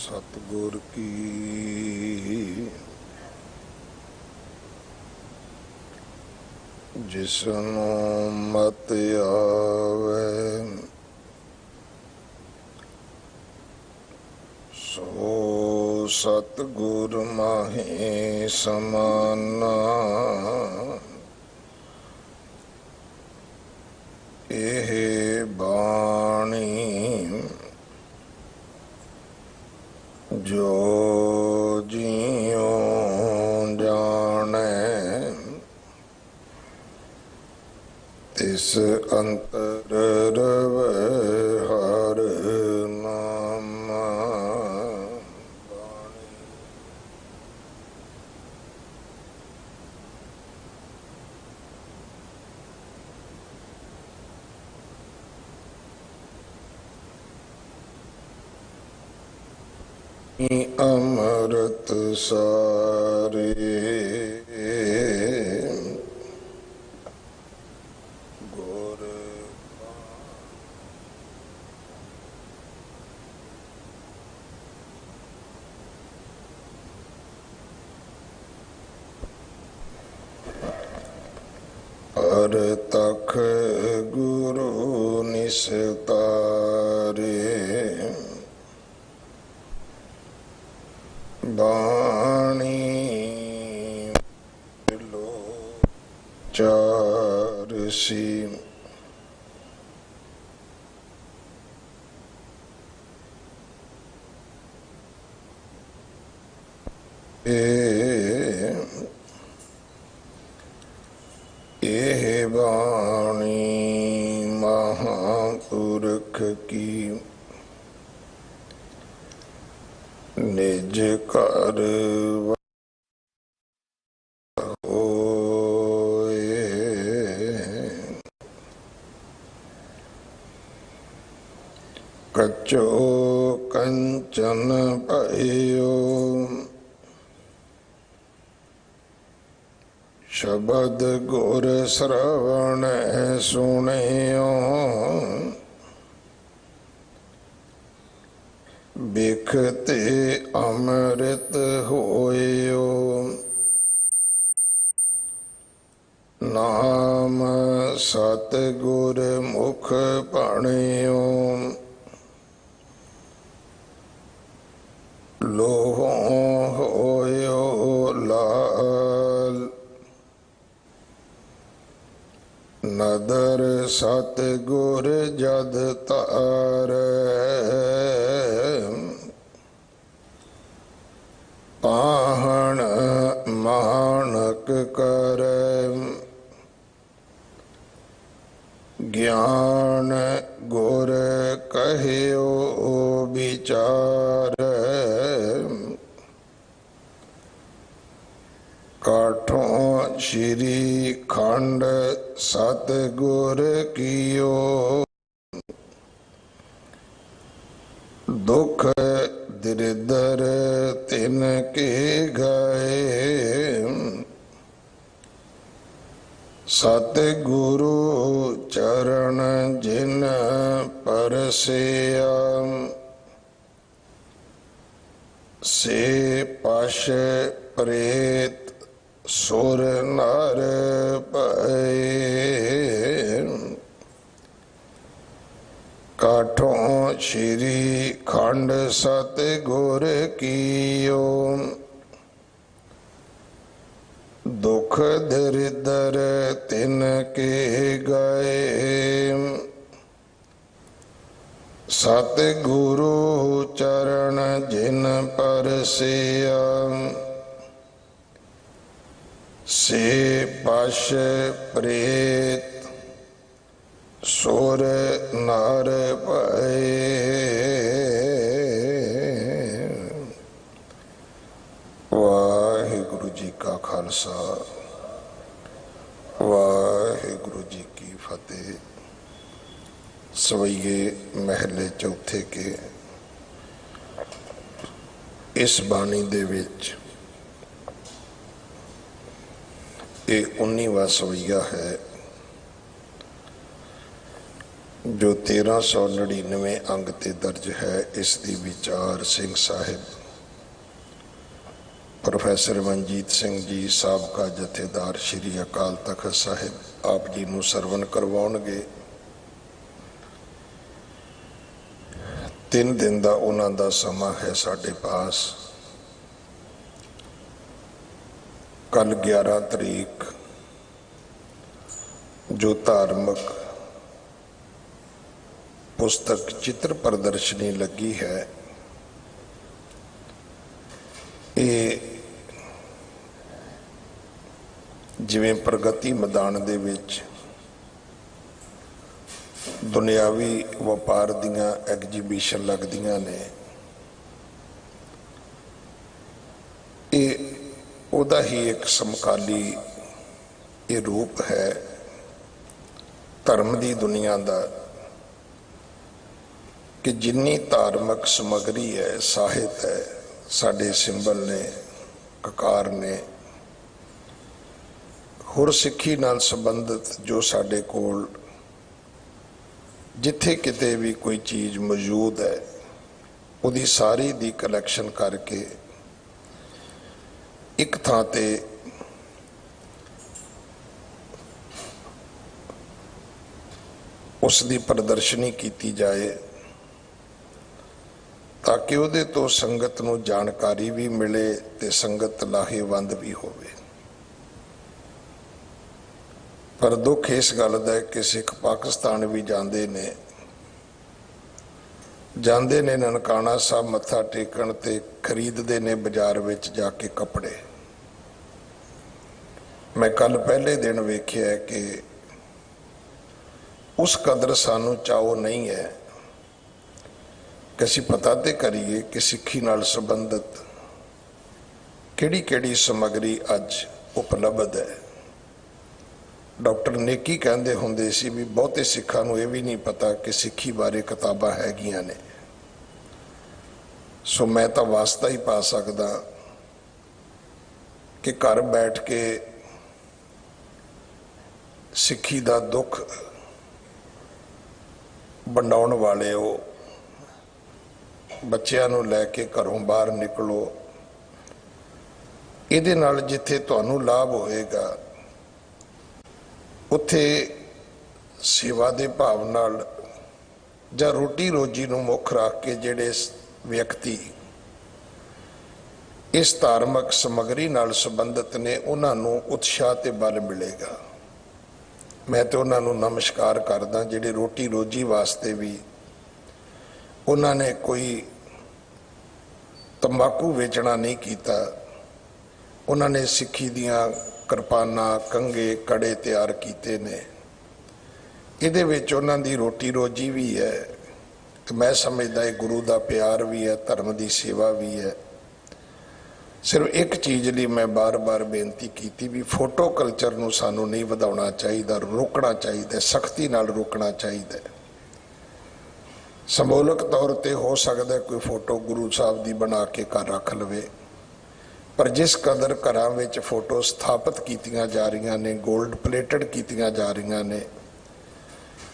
सतगुर की जिसनु मत आवे सो सतगुर माहे समाना। एह बाणी जो जियो जाने तिस अंतर रवे हर नामा। अमृत सारे गुर हर तख गुरु निस्तारे। बाणी लो चारसी एह बाणी महापुरख की निज कर होए। कच्चो कंचन भयो शब्द गुर श्रवण सुनियो। बिखते अमृत होयो नाम सतगुर मुख पढ़ियो। लोहों होयो लाल नदर सतगुर जद तारे। पाहन मानक कर ज्ञान गुर कहियो विचार। काठों श्री खंड सतगुर कियो दुख दरिद्र तिनके गए। सतगुरु चरण जिन परसिया से पश प्रेत सुर नर पाए। काठों श्री खंड सतगुर कियो दुख दरिद्र तिनके गए। सतगुरु चरण जिन परसिया से पश प्रेत सुर नर पाए। वाहिगुरु जी का खालसा वाहिगुरु जी की फतेह। सवैये महले चौथे के इस बाणी दे विच ये 19वां सवैया है। जो 1399 अंग ते दर्ज है। इस दी विचार सिंह साहिब प्रोफैसर मनजीत सिंह जी साबका जथेदार श्री अकाल तख्त साहिब आप जी नूं सरवण करवाउणगे। 3 दिन का उन्हां दा समा है साडे पास। कल 11 तरीक जो धार्मिक पुस्तक चित्र प्रदर्शनी लगी है, ये जिवें प्रगति मैदान दे विच दुनियावी व्यापार दियां एग्जीबिशन लगदियां ने, ये उहदा ही एक समकाली ये रूप है धर्म की दुनिया का कि जिन्नी धार्मिक समग्री है, साहित है, साडे सिंबल ने, ककार ने, होर सिक्खी नाल संबंधित जो साडे कोल जिथे किते भी कोई चीज़ मौजूद है, उहदी सारी दी कलैक्शन करके एक थां ते उसकी प्रदर्शनी की जाए ताकि उहदे तो संगत नूं जानकारी भी मिले ते संगत लाहेवंद भी होवे। पर दुख इस गल दा कि सिख पाकिस्तान भी जांदे ने ननकाना साहब मत्था टेकण ते खरीदते ने बाजार विच जाके कपड़े। मैं कल पहले दिन वेख्या है कि उस कदर सानू चाओ नहीं है कि असीं पता तो करिए कि सिक्खी नाल संबंधित किहड़ी समग्री अज उपलब्ध है। डॉक्टर नेकी कहते होंदे सी भी बहुते सिखां नूं यह भी नहीं पता कि सिक्खी बारे किताबां हैगियां ने। सो मैं तो वास्ता ही पा सकदा कि घर बैठ के सिक्खी दा दुख वंडाउण वाले हो, बच्चियां नूं लैके घरों बाहर निकलो, इहदे नाल जिथे तुहानूं लाभ होएगा उत्थे सेवा दे भाव नाल जां रोटी रोजी नूं मुख रख के जिहड़े व्यक्ति इस धार्मिक समग्री नाल संबंधित ने, उन्हां नूं उत्साह ते बल मिलेगा। मैं तो उन्होंने नमस्कार करदा जिहड़े रोटी रोजी वास्ते भी उन्होंने कोई तंबाकू वेचना नहीं किया, उन्होंने सिक्खी दियां किरपाना कंघे कड़े तैयार किए ने। इहदे विच उन्हां दी रोटी रोजी भी है, तो मैं समझदा है गुरु का प्यार भी है, धर्म की सेवा भी है। सिर्फ एक चीज़ लिए मैं बार बार बेनती की भी फोटो कल्चर नूं सानू नहीं वधाउणा चाहिए, रोकना चाहिए, सख्ती नाल रोकना चाहिए। संबोलक तौर पर हो सकता है कोई फोटो गुरु साहब की बना के घर रख लवे, पर जिस कदर घरां विच फोटो स्थापित कीतियां जा रही ने, गोल्ड प्लेटेड कीतियां जा रही ने,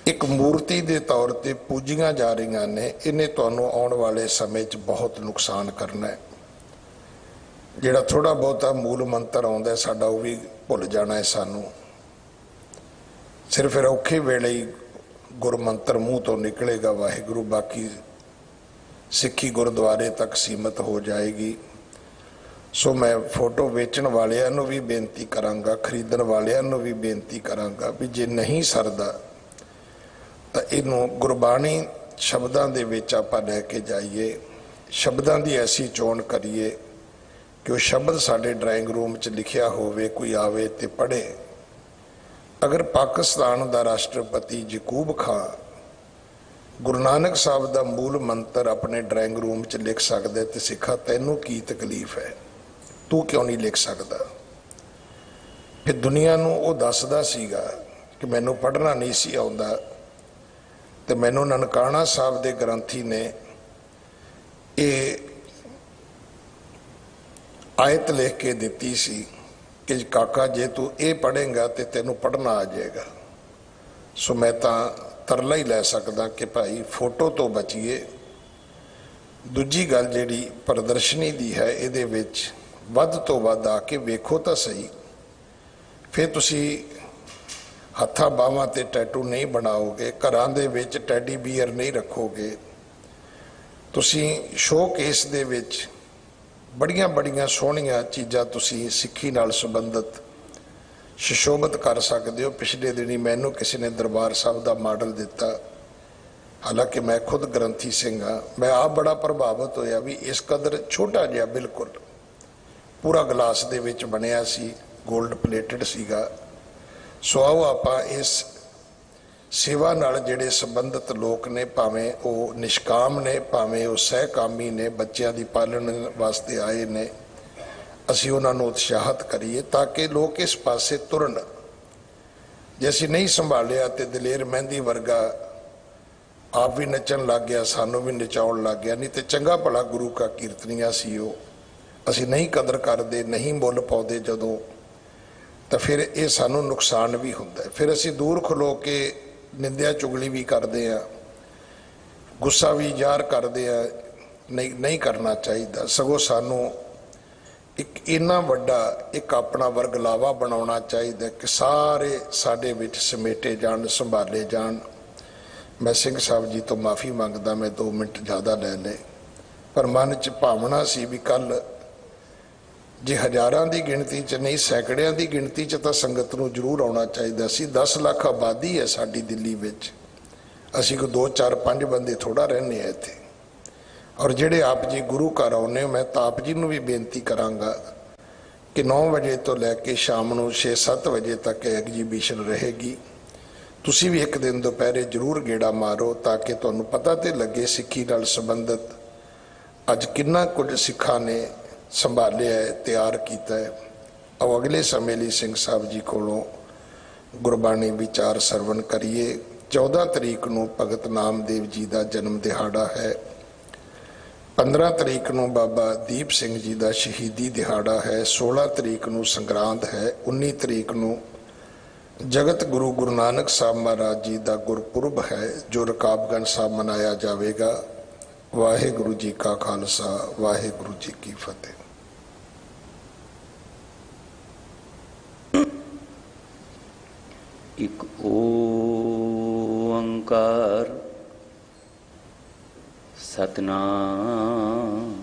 एक मूर्ति के तौर पर पूजियां जा रही ने, इन्हें तुहानूं आउण वाले समय च बहुत नुकसान करना है। जिहड़ा थोड़ा बहुता मूल मंत्र आउंदा साडा वो भी भुल जाना है सानू। सिर्फ औखे वेले ही गुर मंत्र मूँह तो निकलेगा वाहिगुरु, बाकी सिक्खी गुरुद्वारे तक सीमित हो जाएगी। सो मैं फोटो वेचण वालियां नूं भी बेनती करांगा, खरीदण वालियां नूं भी बेनती करांगा भी जे नहीं सरदा तो इनू गुरबाणी शब्दां दे विच आपां लैके जाइए, शब्दां दी ऐसी चोण करिए कि वह शब्द साडे ड्राइंग रूम च लिखिया होवे, कोई आवे ते पढ़े। अगर पाकिस्तान का राष्ट्रपति यकूब खां गुरु नानक साहब का मूल मंत्र अपने ड्राइंग रूम च लिख सकते तो सिखा तैनू की तकलीफ है, तू क्यों नहीं लिख सकता। फिर दुनिया नूं वो दसदा सीगा कि मैनू पढ़ना नहीं सी आउंदा, ते मैनू ननकाना साहब के ग्रंथी ने ये आयत लिख के दिती सी कि काका जे तू ये पढ़ेगा तो तेनू पढ़ना आ जाएगा। सो मैं ਤਰਲਾ ਹੀ ਲੈ ਸਕਦਾ ਕਿ ਭਾਈ ਫੋਟੋ ਤੋਂ ਬਚੀਏ। ਦੂਜੀ ਗੱਲ ਜਿਹੜੀ ਪ੍ਰਦਰਸ਼ਨੀ ਦੀ ਹੈ, ਇਹਦੇ ਵਿੱਚ ਵੱਧ ਤੋਂ ਵੱਧ ਆ ਕੇ ਵੇਖੋ ਤਾਂ ਸਹੀ। ਫਿਰ ਤੁਸੀਂ ਹੱਥਾਂ ਬਾਹਾਂ ਤੇ ਟੈਟੂ ਨਹੀਂ ਬਣਾਓਗੇ, ਘਰਾਂ ਦੇ ਵਿੱਚ ਟੈਡੀ ਬੀਅਰ ਨਹੀਂ ਰੱਖੋਗੇ, ਤੁਸੀਂ ਸ਼ੋਅ ਕੇਸ ਦੇ ਵਿੱਚ ਬੜੀਆਂ ਬੜੀਆਂ ਸੋਹਣੀਆਂ ਚੀਜ਼ਾਂ ਤੁਸੀਂ ਸਿੱਖੀ ਨਾਲ ਸੰਬੰਧਿਤ ਸੁਸ਼ੋਭਿਤ ਕਰ ਸਕਦੇ ਹੋ। ਪਿਛਲੇ ਦਿਨੀ ਮੈਨੂੰ ਕਿਸੇ ਨੇ ਦਰਬਾਰ ਸਾਹਿਬ ਦਾ ਮਾਡਲ ਦਿੱਤਾ, ਹਾਲਾਂਕਿ ਮੈਂ ਖੁਦ ਗ੍ਰੰਥੀ ਸਿੰਘ ਹਾਂ। ਮੈਂ ਆਪ ਬੜਾ ਪ੍ਰਭਾਵਿਤ ਹੋਇਆ ਵੀ ਇਸ ਕਦਰ ਛੋਟਾ ਜਿਹਾ, ਬਿਲਕੁਲ ਪੂਰਾ ਗਲਾਸ ਦੇ ਵਿੱਚ ਬਣਿਆ ਸੀ, ਗੋਲਡ ਪਲੇਟਡ ਸੀਗਾ। ਸੋ ਆਓ ਆਪਾਂ ਇਸ ਸੇਵਾ ਨਾਲ ਜਿਹੜੇ ਸੰਬੰਧਿਤ ਲੋਕ ਨੇ, ਭਾਵੇਂ ਉਹ ਨਿਸ਼ਕਾਮ ਨੇ, ਭਾਵੇਂ ਉਹ ਸਹਿਕਾਮੀ ਨੇ, ਬੱਚਿਆਂ ਦੀ ਪਾਲਣ ਵਾਸਤੇ ਆਏ ਨੇ, ਅਸੀਂ ਉਹਨਾਂ ਨੂੰ ਉਤਸ਼ਾਹਿਤ ਕਰੀਏ ਤਾਂ ਕਿ ਲੋਕ ਇਸ ਪਾਸੇ ਤੁਰਨ। ਜੇ ਅਸੀਂ ਨਹੀਂ ਸੰਭਾਲਿਆ ਤੇ ਦਲੇਰ ਮਹਿੰਦੀ ਵਰਗਾ ਆਪ ਵੀ ਨੱਚਣ ਲੱਗ ਗਿਆ, ਸਾਨੂੰ ਵੀ ਨਚਾਉਣ ਲੱਗ ਗਿਆ, ਨਹੀਂ ਤੇ ਚੰਗਾ ਭਲਾ ਗੁਰੂ ਕਾ ਕੀਰਤਨੀਆ ਸੀ ਉਹ, ਅਸੀਂ ਨਹੀਂ ਕਦਰ ਕਰਦੇ, ਨਹੀਂ ਮੁੱਲ ਪਾਉਂਦੇ ਜਦੋਂ, ਤਾਂ ਫਿਰ ਇਹ ਸਾਨੂੰ ਨੁਕਸਾਨ ਵੀ ਹੁੰਦਾ। ਫਿਰ ਅਸੀਂ ਦੂਰ ਖਲੋ ਕੇ ਨਿੰਦਿਆ ਚੁਗਲੀ ਵੀ ਕਰਦੇ ਹਾਂ, ਗੁੱਸਾ ਵੀ ਜ਼ਾਹਰ ਕਰਦੇ ਹਾਂ। ਨਹੀਂ ਕਰਨਾ ਚਾਹੀਦਾ। ਸਗੋਂ ਸਾਨੂੰ ਇੱਕ ਇੰਨਾ ਵੱਡਾ ਇੱਕ ਆਪਣਾ ਵਰਗਲਾਵਾ ਬਣਾਉਣਾ ਚਾਹੀਦਾ ਕਿ ਸਾਰੇ ਸਾਡੇ ਵਿੱਚ ਸਮੇਟੇ ਜਾਣ, ਸੰਭਾਲੇ ਜਾਣ। ਮੈਂ ਸਿੰਘ ਸਾਹਿਬ ਜੀ ਤੋਂ ਮਾਫੀ ਮੰਗਦਾ, ਮੈਂ 2 ਮਿੰਟ ਜ਼ਿਆਦਾ ਲੈ ਲਏ, ਪਰ ਮਨ 'ਚ ਭਾਵਨਾ ਸੀ ਵੀ ਕੱਲ ਜੇ ਹਜ਼ਾਰਾਂ ਦੀ ਗਿਣਤੀ 'ਚ ਨਹੀਂ, ਸੈਂਕੜਿਆਂ ਦੀ ਗਿਣਤੀ 'ਚ ਤਾਂ ਸੰਗਤ ਨੂੰ ਜ਼ਰੂਰ ਆਉਣਾ ਚਾਹੀਦਾ ਸੀ। 10 ਲੱਖ ਆਬਾਦੀ ਹੈ ਸਾਡੀ ਦਿੱਲੀ ਵਿੱਚ, ਅਸੀਂ ਕੋਈ 2 4 5 ਬੰਦੇ ਥੋੜ੍ਹਾ ਰਹਿੰਦੇ ਹਾਂ ਇੱਥੇ। ਔਰ ਜਿਹੜੇ ਆਪ ਜੀ ਗੁਰੂ ਘਰ ਆਉਂਦੇ ਹੋ, ਮੈਂ ਤਾਂ ਆਪ ਜੀ ਨੂੰ ਵੀ ਬੇਨਤੀ ਕਰਾਂਗਾ ਕਿ 9 ਵਜੇ ਤੋਂ ਲੈ ਕੇ ਸ਼ਾਮ ਨੂੰ 6 7 ਵਜੇ ਤੱਕ ਐਗਜੀਬਿਸ਼ਨ ਰਹੇਗੀ। ਤੁਸੀਂ ਵੀ ਇੱਕ ਦਿਨ ਦੁਪਹਿਰੇ ਜ਼ਰੂਰ ਗੇੜਾ ਮਾਰੋ ਤਾਂ ਕਿ ਤੁਹਾਨੂੰ ਪਤਾ ਤੇ ਲੱਗੇ ਸਿੱਖੀ ਨਾਲ ਸੰਬੰਧਿਤ ਅੱਜ ਕਿੰਨਾ ਕੁਝ ਸਿੱਖਾਂ ਨੇ ਸੰਭਾਲਿਆ ਹੈ, ਤਿਆਰ ਕੀਤਾ ਹੈ। ਆਓ ਅਗਲੇ ਸਮੇਂ ਲਈ ਸਿੰਘ ਸਾਹਿਬ ਜੀ ਕੋਲੋਂ ਗੁਰਬਾਣੀ ਵਿਚਾਰ ਸਰਵਣ ਕਰੀਏ। 14 ਤਰੀਕ ਨੂੰ ਭਗਤ ਨਾਮਦੇਵ ਜੀ ਦਾ ਜਨਮ ਦਿਹਾੜਾ ਹੈ। 15 ਤਰੀਕ ਨੂੰ ਬਾਬਾ ਦੀਪ ਸਿੰਘ ਜੀ ਦਾ ਸ਼ਹੀਦੀ ਦਿਹਾੜਾ ਹੈ। 16 ਤਰੀਕ ਨੂੰ ਸੰਗਰਾਂਦ ਹੈ। 19 ਤਰੀਕ ਨੂੰ ਜਗਤ ਗੁਰੂ ਗੁਰੂ ਨਾਨਕ ਸਾਹਿਬ ਮਹਾਰਾਜ ਜੀ ਦਾ ਗੁਰਪੁਰਬ ਹੈ, ਜੋ ਰਕਾਬਗੰਜ ਸਾਹਿਬ ਮਨਾਇਆ ਜਾਵੇਗਾ। ਵਾਹਿਗੁਰੂ ਜੀ ਕਾ ਖਾਲਸਾ, ਵਾਹਿਗੁਰੂ ਜੀ ਕੀ ਫਤਿਹ। ਇੱਕ ਓੰਕਾਰ ਸਤਿਨਾਮ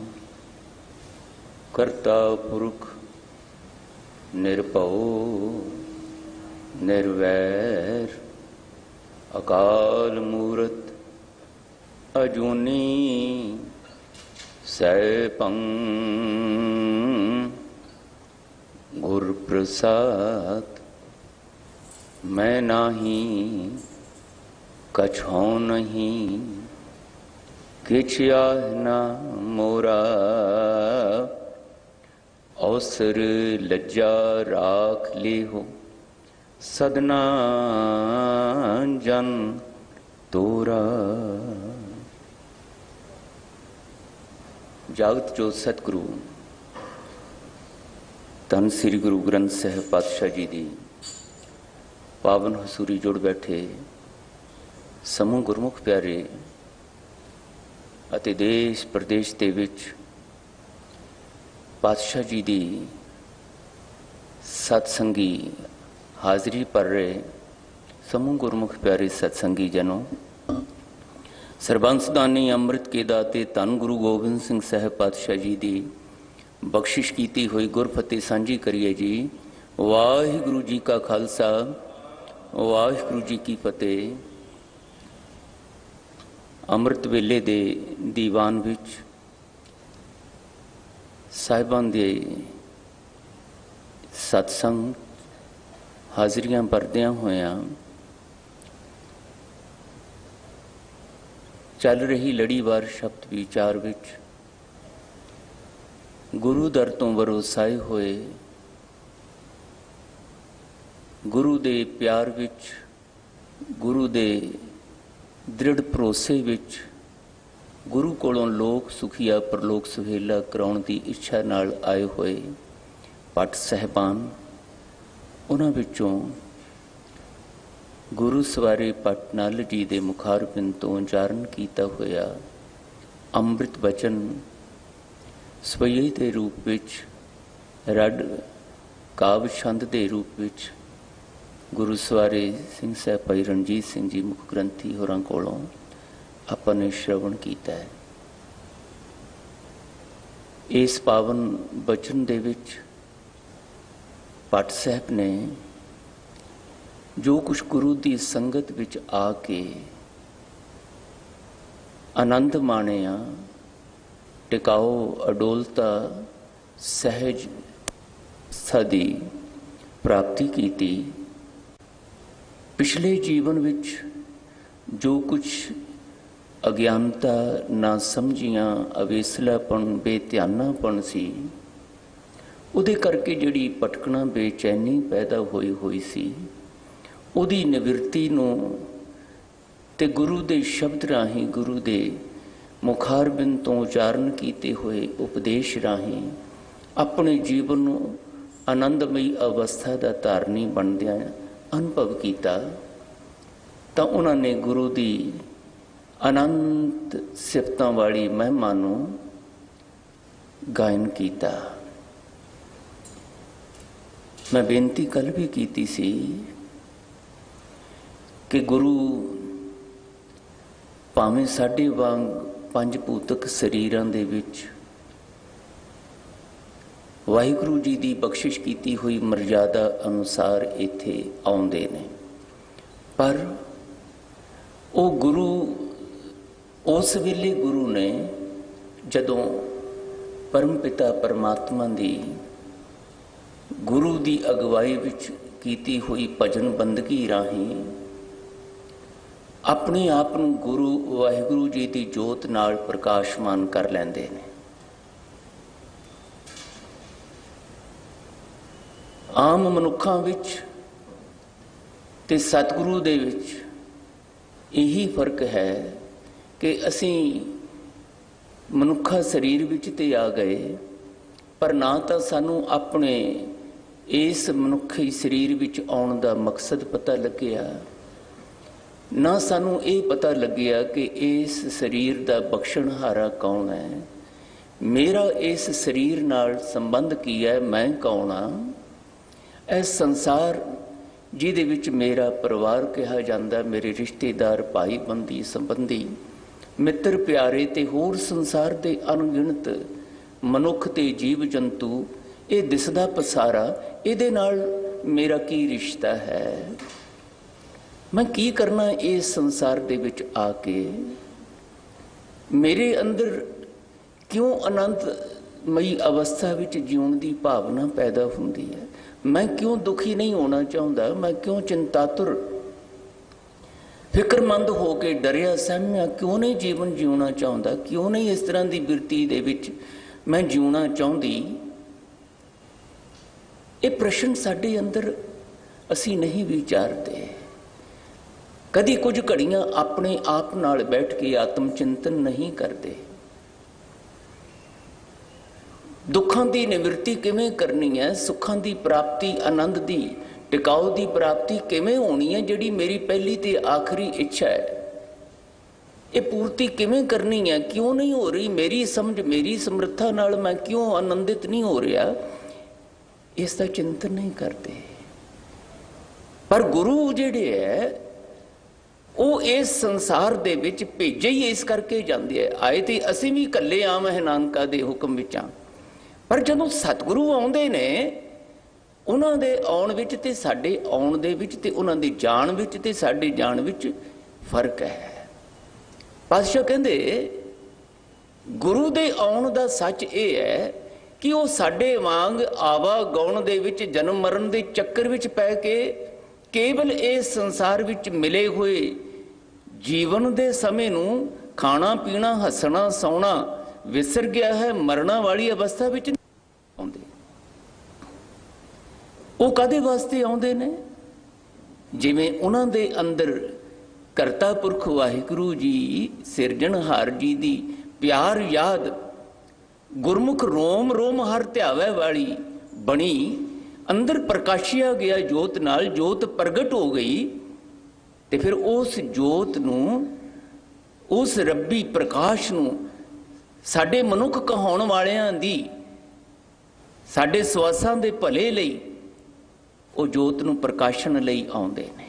ਕਰਤਾ ਪੁਰਖ ਨਿਰਭਉ ਨਿਰਵੈਰ ਅਕਾਲ ਮੂਰਤ ਅਜੂਨੀ ਸੈਭੰ ਗੁਰ ਪ੍ਰਸਾਦ मैं नाही कछौ नहीं किछ न मोरा अवसर लज्जा राख ले हो सदना जन तोरा। जागत जो सतगुरु धन श्री गुरु ग्रंथ साहिब पातशाह जी दी पावन हसूरी जुड़ बैठे समूह गुरमुख प्यारे ਅਤੇ देश प्रदेश ਦੇ ਵਿੱਚ ਪਾਤਸ਼ਾਹ ਜੀ ਦੀ सतसंगी हाज़री भर रहे समूह गुरमुख प्यारे सतसंगी जनों, सरबंसदानी अमृत के दाते धन गुरु गोबिंद सिंह साहिब पातशाह जी की बख्शिश की हुई गुरफतेह सांझी करिए जी। वाहिगुरू जी का खालसा, वाहिगुरू जी की फतेह। अमृत वेले दे दीवान विच साहिबान दे सत्संग हाज़रियां भरदियां होया चल रही लड़ीवार शब्द विचार विच गुरु दर तो वरोसाए होए, गुरु दे प्यार विच, गुरु दे दृढ़ भरोसे विच, गुरु कोलों लोक सुखिया परलोक सुहेला कराउण दी इच्छा नाल आए होए भट्ट साहिबान, उन्हां विचों ਗੁਰੂ ਸਵਾਰੇ ਪਟਨਾਲ ਜੀ ਦੇ ਮੁਖਾਰਬਿੰਦ ਤੋਂ ਉਚਾਰਨ ਕੀਤਾ ਹੋਇਆ ਅੰਮ੍ਰਿਤ ਬਚਨ ਸਵਈਏ ਦੇ ਰੂਪ ਵਿੱਚ, ਰੱਡ ਕਾਵਿ ਛੰਦ ਦੇ ਰੂਪ ਵਿੱਚ ਗੁਰੂ ਸਵਾਰੇ ਸਿੰਘ ਸਾਹਿਬ ਭਾਈ ਰਣਜੀਤ ਸਿੰਘ ਜੀ ਮੁੱਖ ਗ੍ਰੰਥੀ ਹੋਰਾਂ ਕੋਲੋਂ ਆਪਾਂ ਨੇ ਸ਼੍ਰਵਣ ਕੀਤਾ ਹੈ। ਇਸ ਪਾਵਨ ਬਚਨ ਦੇ ਵਿੱਚ ਭੱਟ ਸਾਹਿਬ ਨੇ ਜੋ ਕੁਛ ਗੁਰੂ ਦੀ ਸੰਗਤ ਵਿੱਚ ਆ ਕੇ ਆਨੰਦ ਮਾਣਿਆ, ਟਿਕਾਓ, ਅਡੋਲਤਾ, ਸਹਿਜ ਸਦੀ ਪ੍ਰਾਪਤੀ ਕੀਤੀ, ਪਿਛਲੇ ਜੀਵਨ ਵਿੱਚ ਜੋ ਕੁਛ ਅਗਿਆਨਤਾ, ਨਾ ਸਮਝੀਆਂ, ਅਵੇਸਲਾਪਣ, ਬੇਧਿਆਨਾਪਣ ਸੀ, ਉਹਦੇ ਕਰਕੇ ਜਿਹੜੀ ਭਟਕਣਾ, ਬੇਚੈਨੀ ਪੈਦਾ ਹੋਈ ਸੀ, ਉਹਦੀ ਨਿਵਰਤੀ ਨੂੰ ਤੇ ਗੁਰੂ ਦੇ ਸ਼ਬਦ ਰਾਹੀਂ, ਗੁਰੂ ਦੇ ਮੁਖਾਰਬਿੰਦ ਤੋਂ ਉਚਾਰਨ ਕੀਤੇ ਹੋਏ ਉਪਦੇਸ਼ ਰਾਹੀਂ ਆਪਣੇ ਜੀਵਨ ਨੂੰ ਆਨੰਦਮਈ ਅਵਸਥਾ ਦਾ ਧਾਰਨੀ ਬਣਦਿਆਂ ਅਨੁਭਵ ਕੀਤਾ, ਤਾਂ ਉਹਨਾਂ ਨੇ ਗੁਰੂ ਦੀ ਅਨੰਤ ਸਿਫਤਾਂ ਵਾਲੀ ਮਹਿਮਾ ਨੂੰ ਗਾਇਨ ਕੀਤਾ। ਮੈਂ ਬੇਨਤੀ ਕੱਲ੍ਹ ਵੀ ਕੀਤੀ ਸੀ ਕਿ ਗੁਰੂ ਭਾਵੇਂ ਸਾਡੇ ਵਾਂਗ ਪੰਜ ਭੂਤਕ ਸਰੀਰਾਂ ਦੇ ਵਿੱਚ ਵਾਹਿਗੁਰੂ ਜੀ ਦੀ ਬਖਸ਼ਿਸ਼ ਕੀਤੀ ਹੋਈ ਮਰਜ਼ਾਦਾ ਅਨੁਸਾਰ ਇੱਥੇ ਆਉਂਦੇ ਨੇ, ਪਰ ਉਹ ਗੁਰੂ ਉਸ ਵੇਲੇ ਗੁਰੂ ਨੇ ਜਦੋਂ ਪਰਮ ਪਿਤਾ ਪਰਮਾਤਮਾ ਦੀ ਗੁਰੂ ਦੀ ਅਗਵਾਈ ਵਿੱਚ ਕੀਤੀ ਹੋਈ ਭਜਨ ਬੰਦਗੀ ਰਾਹੀਂ ਆਪਣੇ ਆਪ ਨੂੰ ਗੁਰੂ ਵਾਹਿਗੁਰੂ ਜੀ ਦੀ ਜੋਤ ਨਾਲ ਪ੍ਰਕਾਸ਼ਮਾਨ ਕਰ ਲੈਂਦੇ ਨੇ। ਆਮ ਮਨੁੱਖਾਂ ਵਿੱਚ ਤੇ ਸਤਿਗੁਰੂ ਦੇ ਵਿੱਚ ਇਹੀ ਫਰਕ ਹੈ ਕਿ ਅਸੀਂ ਮਨੁੱਖਾ ਸਰੀਰ ਵਿੱਚ ਤੇ ਆ ਗਏ, ਪਰ ਨਾ ਤਾਂ ਸਾਨੂੰ ਆਪਣੇ ਇਸ ਮਨੁੱਖੀ ਸਰੀਰ ਵਿੱਚ ਆਉਣ ਦਾ ਮਕਸਦ ਪਤਾ ਲੱਗਿਆ, ਨਾ ਸਾਨੂੰ ਇਹ ਪਤਾ ਲੱਗਿਆ ਕਿ ਇਸ ਸਰੀਰ ਦਾ ਬਖਸ਼ਣਹਾਰਾ ਕੌਣ ਹੈ, ਮੇਰਾ ਇਸ ਸਰੀਰ ਨਾਲ ਸੰਬੰਧ ਕੀ ਹੈ, ਮੈਂ ਕੌਣ ਹਾਂ। ਇਸ ਸੰਸਾਰ ਜਿਹਦੇ ਵਿੱਚ ਮੇਰਾ ਪਰਿਵਾਰ ਕਿਹਾ ਜਾਂਦਾ, ਮੇਰੇ ਰਿਸ਼ਤੇਦਾਰ, ਭਾਈ ਬੰਦੀ, ਸੰਬੰਧੀ, ਮਿੱਤਰ ਪਿਆਰੇ ਤੇ ਹੋਰ ਸੰਸਾਰ ਦੇ ਅਣਗਿਣਤ ਮਨੁੱਖ ਤੇ ਜੀਵ ਜੰਤੂ, ਇਹ ਦਿਸਦਾ ਪਸਾਰਾ, ਇਹਦੇ ਨਾਲ ਮੇਰਾ ਕੀ ਰਿਸ਼ਤਾ ਹੈ, ਮੈਂ ਕੀ ਕਰਨਾ ਇਸ ਸੰਸਾਰ ਦੇ ਵਿੱਚ ਆ ਕੇ, ਮੇਰੇ ਅੰਦਰ ਕਿਉਂ ਆਨੰਦਮਈ ਅਵਸਥਾ ਵਿੱਚ ਜਿਉਣ ਦੀ ਭਾਵਨਾ ਪੈਦਾ ਹੁੰਦੀ ਹੈ, ਮੈਂ ਕਿਉਂ ਦੁਖੀ ਨਹੀਂ ਹੋਣਾ ਚਾਹੁੰਦਾ, ਮੈਂ ਕਿਉਂ ਚਿੰਤਾਤੁਰ ਫਿਕਰਮੰਦ ਹੋ ਕੇ ਡਰਿਆ ਸਹਿਮਿਆ ਕਿਉਂ ਨਹੀਂ ਜੀਵਨ ਜਿਉਣਾ ਚਾਹੁੰਦਾ, ਕਿਉਂ ਨਹੀਂ ਇਸ ਤਰ੍ਹਾਂ ਦੀ ਬਿਰਤੀ ਦੇ ਵਿੱਚ ਮੈਂ ਜਿਉਣਾ ਚਾਹੁੰਦੀ। ਇਹ ਪ੍ਰਸ਼ਨ ਸਾਡੇ ਅੰਦਰ ਅਸੀਂ ਨਹੀਂ ਵਿਚਾਰਦੇ। ਕਦੀ ਕੁਝ ਘੜੀਆਂ ਆਪਣੇ ਆਪ ਨਾਲ ਬੈਠ ਕੇ ਆਤਮ ਚਿੰਤਨ ਨਹੀਂ ਕਰਦੇ। ਦੁੱਖਾਂ ਦੀ ਨਿਵਰਤੀ ਕਿਵੇਂ ਕਰਨੀ ਹੈ, ਸੁੱਖਾਂ ਦੀ ਪ੍ਰਾਪਤੀ, ਆਨੰਦ ਦੀ, ਟਿਕਾਊ ਦੀ ਪ੍ਰਾਪਤੀ ਕਿਵੇਂ ਹੋਣੀ ਹੈ, ਜਿਹੜੀ ਮੇਰੀ ਪਹਿਲੀ ਤੇ ਆਖਰੀ ਇੱਛਾ ਹੈ, ਇਹ ਪੂਰਤੀ ਕਿਵੇਂ ਕਰਨੀ ਹੈ, ਕਿਉਂ ਨਹੀਂ ਹੋ ਰਹੀ, ਮੇਰੀ ਸਮਝ, ਮੇਰੀ ਸਮਰੱਥਾ ਨਾਲ ਮੈਂ ਕਿਉਂ ਆਨੰਦਿਤ ਨਹੀਂ ਹੋ ਰਿਹਾ, ਇਸ ਦਾ ਚਿੰਤਨ ਨਹੀਂ ਕਰਦੇ। ਪਰ ਗੁਰੂ ਜਿਹੜੇ ਹੈ ਉਹ ਇਸ ਸੰਸਾਰ ਦੇ ਵਿੱਚ ਭੇਜੇ ਹੀ ਇਸ ਕਰਕੇ ਜਾਂਦੇ ਆ। ਆਏ ਤੇ ਅਸੀਂ ਵੀ ਇਕੱਲੇ ਆਮ ਹੈ ਨਾਨਕਾ ਦੇ ਹੁਕਮ ਵਿੱਚ ਆ, ਪਰ ਜਦੋਂ ਸਤਿਗੁਰੂ ਆਉਂਦੇ ਨੇ, ਉਹਨਾਂ ਦੇ ਆਉਣ ਵਿੱਚ ਤੇ ਸਾਡੇ ਆਉਣ ਦੇ ਵਿੱਚ ਤੇ ਉਹਨਾਂ ਦੀ ਜਾਣ ਵਿੱਚ ਤੇ ਸਾਡੇ ਜਾਣ ਵਿੱਚ ਫਰਕ ਹੈ। ਪਾਤਸ਼ਾਹ ਕਹਿੰਦੇ ਗੁਰੂ ਦੇ ਆਉਣ ਦਾ ਸੱਚ ਇਹ ਹੈ ਕਿ ਉਹ ਸਾਡੇ ਵਾਂਗ ਆਵਾ ਗਾਉਣ ਦੇ ਵਿੱਚ, ਜਨਮ ਮਰਨ ਦੇ ਚੱਕਰ ਵਿੱਚ ਪੈ ਕੇ ਕੇਵਲ ਇਸ ਸੰਸਾਰ ਵਿੱਚ ਮਿਲੇ ਹੋਏ ਜੀਵਨ ਦੇ ਸਮੇਂ ਨੂੰ ਖਾਣਾ ਪੀਣਾ, ਹੱਸਣਾ ਸੌਣਾ ਵਿਸਰ ਗਿਆ ਹੈ, ਮਰਨਾ ਵਾਲੀ ਅਵਸਥਾ ਵਿੱਚ ਆਉਂਦੇ। ਉਹ ਕਾਹਦੇ ਵਾਸਤੇ ਆਉਂਦੇ ਨੇ? ਜਿਵੇਂ ਉਹਨਾਂ ਦੇ ਅੰਦਰ ਕਰਤਾ ਪੁਰਖ ਵਾਹਿਗੁਰੂ ਜੀ, ਸਿਰਜਣਹਾਰ ਜੀ ਦੀ ਪਿਆਰ ਯਾਦ ਗੁਰਮੁਖ ਰੋਮ ਰੋਮ ਹਰ ਧਿਆਵੇ ਵਾਲੀ ਬਣੀ, ਅੰਦਰ ਪ੍ਰਕਾਸ਼ਿਆ ਗਿਆ ਜੋਤ ਨਾਲ, ਜੋਤ ਪ੍ਰਗਟ ਹੋ ਗਈ, ਤੇ ਫਿਰ ਉਸ ਜੋਤ ਨੂੰ, ਉਸ ਰੱਬੀ ਪ੍ਰਕਾਸ਼ ਨੂੰ ਸਾਡੇ ਮਨੁੱਖ ਕਹਾਉਣ ਵਾਲਿਆਂ ਦੀ, ਸਾਡੇ ਸਵਾਸਾਂ ਦੇ ਭਲੇ ਲਈ ਉਹ ਜੋਤ ਨੂੰ ਪ੍ਰਕਾਸ਼ਣ ਲਈ ਆਉਂਦੇ ਨੇ।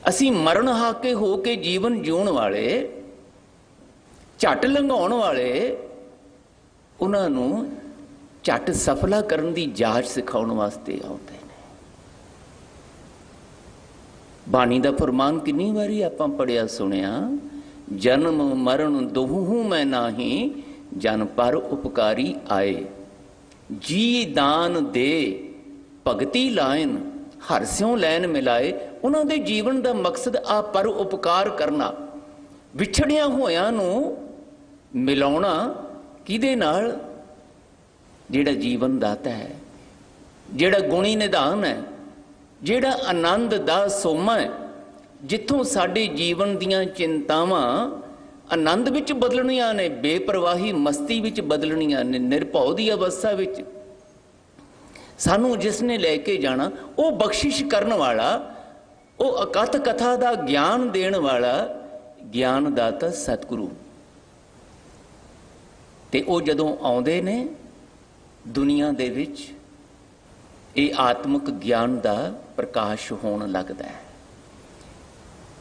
ਅਸੀਂ ਮਰਨ ਹਾਕੇ ਹੋ ਕੇ ਜੀਵਨ ਜਿਉਣ ਵਾਲੇ, ਝੱਟ ਲੰਘਾਉਣ ਵਾਲੇ, ਉਹਨਾਂ ਨੂੰ ਝੱਟ ਸਫਲਾ ਕਰਨ ਦੀ ਜਾਚ ਸਿਖਾਉਣ ਵਾਸਤੇ ਆਉਂਦੇ ਨੇ। ਬਾਣੀ ਦਾ ਫਰਮਾਨ ਕਿੰਨੀ ਵਾਰੀ ਆਪਾਂ ਪੜਿਆ ਸੁਣਿਆ, ਜਨਮ ਮਰਨ ਦੋਹੂ ਮੈਂ ਨਾਹੀ, ਜਨ ਪਰ ਉਪਕਾਰੀ ਆਏ। ਜੀ ਦਾਨ ਦੇ ਭਗਤੀ ਲਾਇਨ, ਹਰ ਸਿਉ ਲੈਨ ਮਿਲਾਏ। ਉਹਨਾਂ ਦੇ ਜੀਵਨ ਦਾ ਮਕਸਦ ਆ ਪਰ ਉਪਕਾਰ ਕਰਨਾ, ਵਿਛੜਿਆਂ ਹੋਇਆਂ ਨੂੰ ਮਿਲਾਉਣਾ। ਕਿਹਦੇ ਨਾਲ? ਜਿਹੜਾ ਜੀਵਨ ਦਾਤਾ ਹੈ, ਜਿਹੜਾ ਗੁਣੀ ਨਿਧਾਨ ਹੈ, ਜਿਹੜਾ ਆਨੰਦ ਦਾ ਸੋਮਾ ਹੈ, ਜਿੱਥੋਂ ਸਾਡੇ ਜੀਵਨ ਦੀਆਂ ਚਿੰਤਾਵਾਂ ਆਨੰਦ ਵਿੱਚ ਬਦਲਣੀਆਂ ਨੇ, ਬੇਪਰਵਾਹੀ ਮਸਤੀ ਵਿੱਚ ਬਦਲਣੀਆਂ ਨੇ, ਨਿਰਭਉ ਦੀ ਅਵਸਥਾ ਵਿੱਚ ਸਾਨੂੰ ਜਿਸ ਨੇ ਲੈ ਕੇ ਜਾਣਾ, ਉਹ ਬਖਸ਼ਿਸ਼ ਕਰਨ ਵਾਲਾ, ਉਹ ਅਕਥ ਕਥਾ ਦਾ ਗਿਆਨ ਦੇਣ ਵਾਲਾ ਗਿਆਨ ਦਾਤਾ ਸਤਿਗੁਰੂ। ਤੇ ਉਹ ਜਦੋਂ ਆਉਂਦੇ ਨੇ ਦੁਨੀਆ ਦੇ ਵਿੱਚ, ਇਹ ਆਤਮਿਕ ਗਿਆਨ ਦਾ ਪ੍ਰਕਾਸ਼ ਹੋਣ ਲੱਗਦਾ ਹੈ।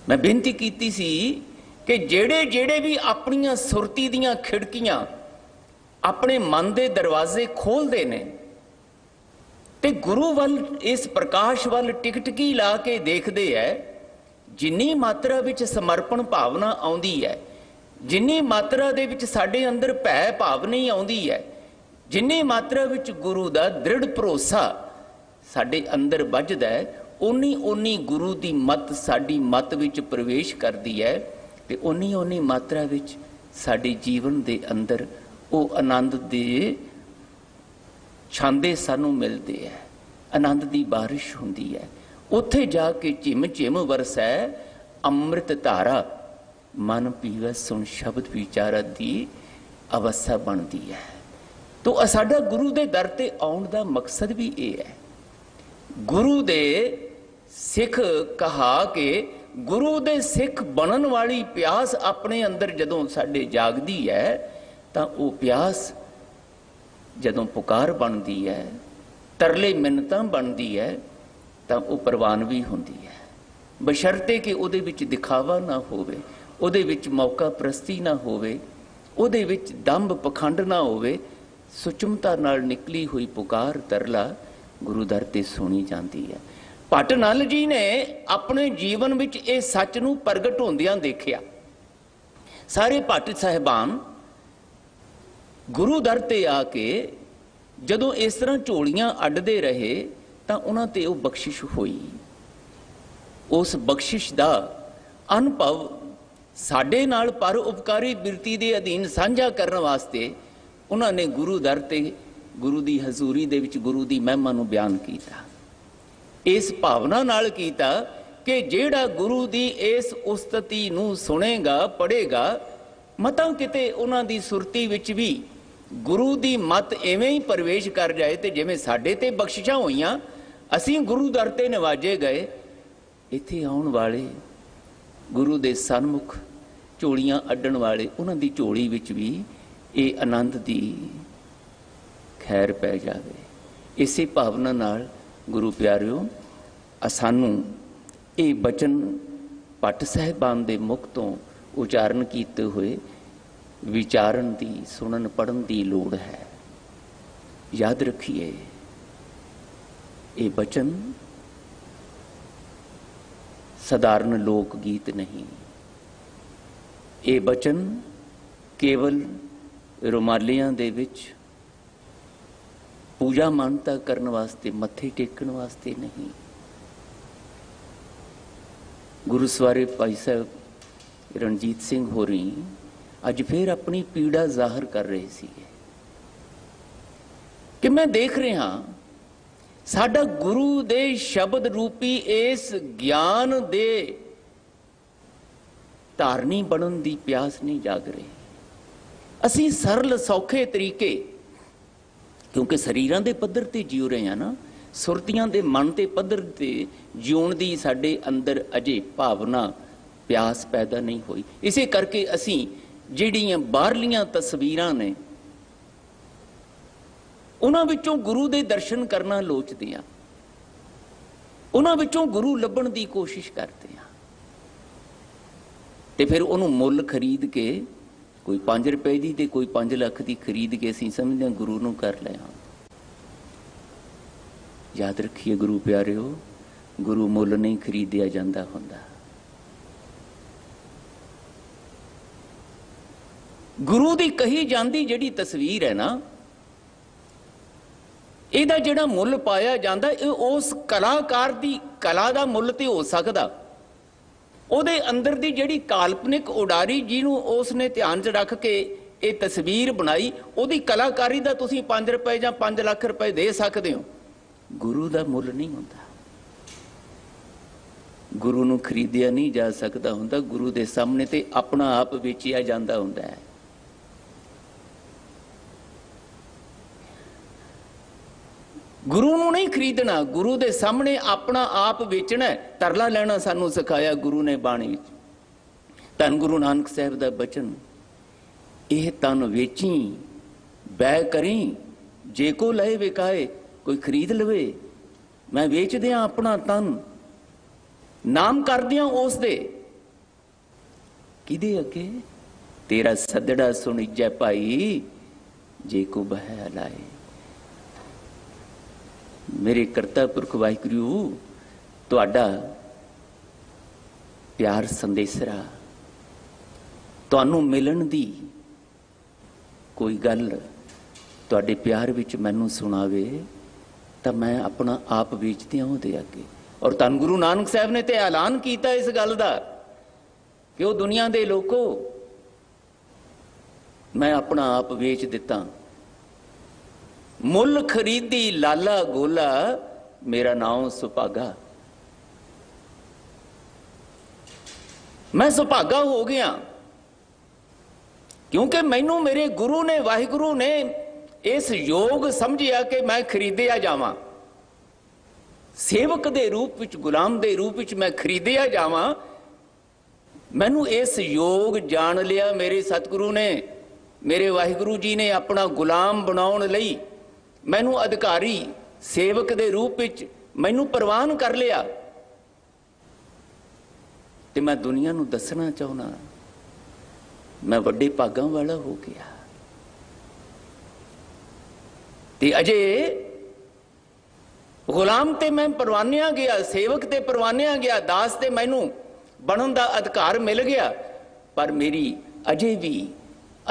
ਮੈਂ ਬੇਨਤੀ ਕੀਤੀ ਸੀ ਕਿ ਜਿਹੜੇ ਵੀ ਆਪਣੀਆਂ ਸੁਰਤੀ ਦੀਆਂ ਖਿੜਕੀਆਂ, ਆਪਣੇ ਮਨ ਦੇ ਦਰਵਾਜ਼ੇ ਖੋਲ੍ਹਦੇ ਨੇ ਤੇ ਗੁਰੂ ਵੱਲ, ਇਸ ਪ੍ਰਕਾਸ਼ ਵੱਲ ਟਿਕਟਕੀ ਲਾ ਕੇ ਦੇਖਦੇ ਹੈ, ਜਿੰਨੀ ਮਾਤਰਾ ਵਿੱਚ ਸਮਰਪਣ ਭਾਵਨਾ ਆਉਂਦੀ ਹੈ, ਜਿੰਨੀ ਮਾਤਰਾ ਦੇ ਵਿੱਚ ਸਾਡੇ ਅੰਦਰ ਭੈ ਭਾਵਨਾ ਆਉਂਦੀ ਹੈ, ਜਿੰਨੀ ਮਾਤਰਾ ਵਿੱਚ ਗੁਰੂ ਦਾ ਦ੍ਰਿੜ ਭਰੋਸਾ ਸਾਡੇ ਅੰਦਰ ਵੱਜਦਾ ਹੈ, ਓਨੀ ਗੁਰੂ ਦੀ ਮੱਤ ਸਾਡੀ ਮੱਤ ਵਿੱਚ ਪ੍ਰਵੇਸ਼ ਕਰਦੀ ਹੈ ਤੇ ਓਨੀ ਮਾਤਰਾ ਵਿੱਚ ਸਾਡੇ ਜੀਵਨ ਦੇ ਅੰਦਰ ਉਹ ਆਨੰਦ ਦੇ ਛਾਂਦੇ ਸਾਨੂੰ ਮਿਲਦੇ ਹੈ, ਆਨੰਦ ਦੀ ਬਾਰਿਸ਼ ਹੁੰਦੀ ਹੈ। ਉੱਥੇ ਜਾ ਕੇ ਝਿਮ ਵਰਸੈ ਅੰਮ੍ਰਿਤ ਧਾਰਾ, ਮਨ ਪੀਵੈ ਸੁਣ ਸ਼ਬਦ ਵਿਚਾਰਾ ਦੀ ਅਵਸਥਾ ਬਣਦੀ ਹੈ। ਤੋ ਸਾਡਾ ਗੁਰੂ ਦੇ ਦਰ ਤੇ ਆਉਣ ਦਾ ਮਕਸਦ ਵੀ ਇਹ ਹੈ। ਗੁਰੂ ਦੇ ਸਿੱਖ ਕਹਾ ਕੇ, ਗੁਰੂ ਦੇ ਸਿੱਖ ਬਣਨ ਵਾਲੀ ਪਿਆਸ ਆਪਣੇ ਅੰਦਰ ਜਦੋਂ ਸਾਡੇ ਜਾਗਦੀ ਹੈ, ਤਾਂ ਉਹ ਪਿਆਸ ਜਦੋਂ ਪੁਕਾਰ ਬਣਦੀ ਹੈ, ਤਰਲੇ ਮਿੰਨਤਾਂ ਬਣਦੀ ਹੈ, ਤਾਂ ਉਹ ਪ੍ਰਵਾਨਗੀ ਹੁੰਦੀ ਹੈ, ਬਸ਼ਰਤੇ ਕਿ ਉਹਦੇ ਵਿੱਚ ਦਿਖਾਵਾ ਨਾ ਹੋਵੇ, ਉਹਦੇ ਵਿੱਚ ਮੌਕਾ ਪ੍ਰਸਤੀ ਨਾ ਹੋਵੇ, ਉਹਦੇ ਵਿੱਚ ਦੰਭ ਪਖੰਡ ਨਾ ਹੋਵੇ। ਸੁਚਮਤਾ ਨਾਲ ਨਿਕਲੀ ਹੋਈ ਪੁਕਾਰ ਤਰਲਾ ਗੁਰੂ ਦਰ ਤੇ ਸੁਣੀ ਜਾਂਦੀ ਹੈ। ਭੱਟ ਨਲ ਜੀ ਨੇ ਆਪਣੇ ਜੀਵਨ ਵਿੱਚ ਇਹ ਸੱਚ ਨੂੰ ਪ੍ਰਗਟ ਹੁੰਦਿਆਂ ਦੇਖਿਆ। ਸਾਰੇ ਭੱਟ ਸਾਹਿਬਾਨ ਗੁਰੂ ਦਰ ਤੇ ਆ ਕੇ ਜਦੋਂ ਇਸ ਤਰ੍ਹਾਂ ਝੋਲੀਆਂ ਅੱਡਦੇ ਰਹੇ ਤਾਂ ਉਹਨਾਂ ਤੇ ਉਹ ਬਖਸ਼ਿਸ਼ ਹੋਈ। ਉਸ ਬਖਸ਼ਿਸ਼ ਦਾ ਅਨੁਭਵ ਸਾਡੇ ਨਾਲ ਪਰ ਉਪਕਾਰੀ ਬਿਰਤੀ ਦੇ ਅਧੀਨ ਸਾਂਝਾ ਕਰਨ ਵਾਸਤੇ ਉਹਨਾਂ ਨੇ ਗੁਰੂ ਦਰ ਤੇ, ਗੁਰੂ ਦੀ ਹਜ਼ੂਰੀ ਦੇ ਵਿੱਚ ਗੁਰੂ ਦੀ ਮਹਿਮਾ ਨੂੰ ਬਿਆਨ ਕੀਤਾ। ਇਸ ਭਾਵਨਾ ਨਾਲ ਕੀਤਾ ਕਿ ਜਿਹੜਾ ਗੁਰੂ ਦੀ ਇਸ ਉਸਤਤੀ ਨੂੰ ਸੁਣੇਗਾ, ਪੜ੍ਹੇਗਾ, ਮਤਾਂ ਕਿਤੇ ਉਹਨਾਂ ਦੀ ਸੁਰਤੀ ਵਿੱਚ ਵੀ ਗੁਰੂ ਦੀ ਮੱਤ ਐਵੇਂ ਹੀ ਪ੍ਰਵੇਸ਼ ਕਰ ਜਾਏ ਤੇ ਜਿਵੇਂ ਸਾਡੇ ਤੇ ਬਖਸ਼ਿਸ਼ਾਂ ਹੋਈਆਂ, ਅਸੀਂ ਗੁਰੂ ਦਰ ਤੇ ਨਵਾਜੇ ਗਏ। ਇੱਥੇ ਆਉਣ ਵਾਲੇ ਗੁਰੂ ਦੇ ਸਨਮੁਖ ਝੋਲੀਆਂ ਅੱਡਣ ਵਾਲੇ, ਉਹਨਾਂ ਦੀ ਝੋਲੀ ਵਿੱਚ ਵੀ ਇਹ ਆਨੰਦ ਦੀ ਖੈਰ ਪੈ ਜਾਵੇ। ਇਸੇ ਭਾਵਨਾ ਨਾਲ ਗੁਰੂ ਪਿਆਰਿਓ, ਸਾਨੂੰ ਇਹ ਬਚਨ ਭੱਟ ਸਾਹਿਬਾਨ ਦੇ ਮੁਖ ਤੋਂ ਉਚਾਰਨ ਕੀਤੇ ਹੋਏ ਵਿਚਾਰਨ ਦੀ, ਸੁਣਨ ਪੜ੍ਹਨ ਦੀ ਲੋੜ ਹੈ। ਯਾਦ ਰੱਖੀਏ, ਇਹ ਬਚਨ ਸਧਾਰਨ ਲੋਕ ਗੀਤ ਨਹੀਂ। ਇਹ ਬਚਨ ਕੇਵਲ ਰੁਮਾਲੀਆਂ ਦੇ ਵਿੱਚ ਪੂਜਾ ਮਾਨਤਾ ਕਰਨ ਵਾਸਤੇ, ਮੱਥੇ ਟੇਕਣ ਵਾਸਤੇ ਨਹੀਂ। ਗੁਰੂ ਸਵਾਰੇ ਭਾਈ ਸਾਹਿਬ ਰਣਜੀਤ ਸਿੰਘ ਹੋਰੀ ਅੱਜ ਫਿਰ ਆਪਣੀ ਪੀੜਾ ਜ਼ਾਹਰ ਕਰ ਰਹੇ ਸੀ ਕਿ ਮੈਂ ਦੇਖ ਰਿਹਾ ਸਾਡਾ ਗੁਰੂ ਦੇ ਸ਼ਬਦ ਰੂਪੀ ਇਸ ਗਿਆਨ ਦੇ ਧਾਰਨੀ ਬਣਨ ਦੀ ਪਿਆਸ ਨਹੀਂ ਜਾਗ ਰਹੀ। ਅਸੀਂ ਸਰਲ ਸੌਖੇ ਤਰੀਕੇ, ਕਿਉਂਕਿ ਸਰੀਰਾਂ ਦੇ ਪੱਧਰ ਤੇ ਜੀਉ ਰਹੇ ਹਾਂ ਨਾ, ਸੁਰਤੀਆਂ ਦੇ ਮਨ ਤੇ ਪੱਧਰ ਤੇ ਜਿਉਣ ਦੀ ਸਾਡੇ ਅੰਦਰ ਅਜੇ ਭਾਵਨਾ ਪਿਆਸ ਪੈਦਾ ਨਹੀਂ ਹੋਈ। ਇਸੇ ਕਰਕੇ ਅਸੀਂ ਜਿਹੜੀਆਂ ਬਾਹਰਲੀਆਂ ਤਸਵੀਰਾਂ ਨੇ ਉਹਨਾਂ ਵਿੱਚੋਂ ਗੁਰੂ ਦੇ ਦਰਸ਼ਨ ਕਰਨਾ ਲੋਚਦੇ ਹਾਂ, ਉਹਨਾਂ ਵਿੱਚੋਂ ਗੁਰੂ ਲੱਭਣ ਦੀ ਕੋਸ਼ਿਸ਼ ਕਰਦੇ ਹਾਂ, ਤੇ ਫਿਰ ਉਹਨੂੰ ਮੁੱਲ ਖਰੀਦ ਕੇ, ਕੋਈ 5 ਰੁਪਏ ਦੀ ਤੇ ਕੋਈ 5 ਲੱਖ ਦੀ ਖਰੀਦ ਕੇ ਅਸੀਂ ਸਮਝਦੇ ਹਾਂ ਗੁਰੂ ਨੂੰ ਕਰ ਲਿਆ। ਯਾਦ ਰੱਖੀਏ ਗੁਰੂ ਪਿਆਰਿਓ, ਗੁਰੂ ਮੁੱਲ ਨਹੀਂ ਖਰੀਦਿਆ ਜਾਂਦਾ ਹੁੰਦਾ। ਗੁਰੂ ਦੀ ਕਹੀ ਜਾਂਦੀ ਜਿਹੜੀ ਤਸਵੀਰ ਹੈ ਨਾ, ਇਹਦਾ ਜਿਹੜਾ ਮੁੱਲ ਪਾਇਆ ਜਾਂਦਾ ਇਹ ਉਸ ਕਲਾਕਾਰ ਦੀ ਕਲਾ ਦਾ ਮੁੱਲ ਤੇ ਹੋ ਸਕਦਾ। ਉਹਦੇ ਅੰਦਰ ਦੀ ਜਿਹੜੀ ਕਾਲਪਨਿਕ ਉਡਾਰੀ ਜਿਹਨੂੰ ਉਸ ਨੇ ਧਿਆਨ 'ਚ ਰੱਖ ਕੇ ਇਹ ਤਸਵੀਰ ਬਣਾਈ, ਉਹਦੀ ਕਲਾਕਾਰੀ ਦਾ ਤੁਸੀਂ 5 ਰੁਪਏ ਜਾਂ 5 ਲੱਖ ਰੁਪਏ ਦੇ ਸਕਦੇ ਹੋ। ਗੁਰੂ ਦਾ ਮੁੱਲ ਨਹੀਂ ਹੁੰਦਾ, ਗੁਰੂ ਨੂੰ ਖਰੀਦਿਆ ਨਹੀਂ ਜਾ ਸਕਦਾ ਹੁੰਦਾ। ਗੁਰੂ ਦੇ ਸਾਹਮਣੇ ਤੇ ਆਪਣਾ ਆਪ ਵੇਚਿਆ ਜਾਂਦਾ ਹੁੰਦਾ ਹੈ। ਗੁਰੂ ਨੂੰ ਨਹੀਂ ਖਰੀਦਣਾ, ਗੁਰੂ ਦੇ ਸਾਹਮਣੇ ਆਪਣਾ ਆਪ ਵੇਚਣਾ, ਤਰਲਾ ਲੈਣਾ ਸਾਨੂੰ ਸਿਖਾਇਆ ਗੁਰੂ ਨੇ ਬਾਣੀ ਵਿੱਚ। ਧੰਨ ਗੁਰੂ ਨਾਨਕ ਸਾਹਿਬ ਦਾ ਬਚਨ, ਇਹ ਤਨ ਵੇਚੀ ਬੈ ਕਰੀ, ਜੇ ਕੋ ਲਏ ਵਿਕਾਏ, ਕੋਈ ਖਰੀਦ ਲਵੇ। ਮੈਂ ਵੇਚ ਦਿਆਂ ਆਪਣਾ ਤਨ, ਨਾਮ ਕਰਦਿਆਂ ਉਸ ਦੇ, ਕਿਹਦੇ ਅੱਗੇ? ਤੇਰਾ ਸੱਦੜਾ ਸੁਣੀਜੈ ਭਾਈ, ਜੇ ਕੋ ਬਹਿ ਲਾਏ। ਮੇਰੇ ਕਰਤਾ ਪੁਰਖ ਵਾਹਿਗੁਰੂ, ਤੁਹਾਡਾ ਪਿਆਰ ਸੰਦੇਸਰਾ, ਤੁਹਾਨੂੰ ਮਿਲਣ ਦੀ ਕੋਈ ਗੱਲ ਤੁਹਾਡੇ ਪਿਆਰ ਵਿੱਚ ਮੈਨੂੰ ਸੁਣਾਵੇ ਤਾਂ ਮੈਂ ਆਪਣਾ ਆਪ ਵੇਚ ਦਿਆਂ ਉਹਦੇ ਅੱਗੇ। ਔਰ ਧੰਨ ਗੁਰੂ ਨਾਨਕ ਸਾਹਿਬ ਨੇ ਤੇ ਐਲਾਨ ਕੀਤਾ ਇਸ ਗੱਲ ਦਾ ਕਿ ਉਹ ਦੁਨੀਆ ਦੇ ਲੋਕੋ, ਮੈਂ ਆਪਣਾ ਆਪ ਵੇਚ ਦਿੱਤਾ, ਮੁੱਲ ਖਰੀਦੀ ਲਾਲਾ ਗੋਲਾ, ਮੇਰਾ ਨਾਮ ਸੁਭਾਗਾ। ਮੈਂ ਸੁਭਾਗਾ ਹੋ ਗਿਆ ਕਿਉਂਕਿ ਮੈਨੂੰ ਮੇਰੇ ਗੁਰੂ ਨੇ, ਵਾਹਿਗੁਰੂ ਨੇ ਇਸ ਯੋਗ ਸਮਝਿਆ ਕਿ ਮੈਂ ਖਰੀਦਿਆ ਜਾਵਾਂ, ਸੇਵਕ ਦੇ ਰੂਪ ਵਿੱਚ, ਗੁਲਾਮ ਦੇ ਰੂਪ ਵਿੱਚ ਮੈਂ ਖਰੀਦਿਆ ਜਾਵਾਂ। ਮੈਨੂੰ ਇਸ ਯੋਗ ਜਾਣ ਲਿਆ ਮੇਰੇ ਸਤਿਗੁਰੂ ਨੇ, ਮੇਰੇ ਵਾਹਿਗੁਰੂ ਜੀ ਨੇ ਆਪਣਾ ਗੁਲਾਮ ਬਣਾਉਣ ਲਈ ਮੈਨੂੰ ਅਧਿਕਾਰੀ ਸੇਵਕ ਦੇ ਰੂਪ ਵਿੱਚ ਮੈਨੂੰ ਪ੍ਰਵਾਨ ਕਰ ਲਿਆ। ਤੇ ਮੈਂ ਦੁਨੀਆ ਨੂੰ ਦੱਸਣਾ ਚਾਹੁੰਦਾ ਮੈਂ ਵੱਡੇ ਭਾਗਾਂ ਵਾਲਾ ਹੋ ਗਿਆ। ਤੇ ਅਜੇ ਗੁਲਾਮ ਤੇ ਮੈਂ ਪਰਵਾਨਿਆ ਗਿਆ, ਸੇਵਕ ਤੇ ਪਰਵਾਨਿਆ ਗਿਆ, ਦਾਸ ਤੇ ਮੈਨੂੰ ਬਣਨ ਦਾ ਅਧਿਕਾਰ ਮਿਲ ਗਿਆ। ਪਰ ਮੇਰੀ ਅਜੇ ਵੀ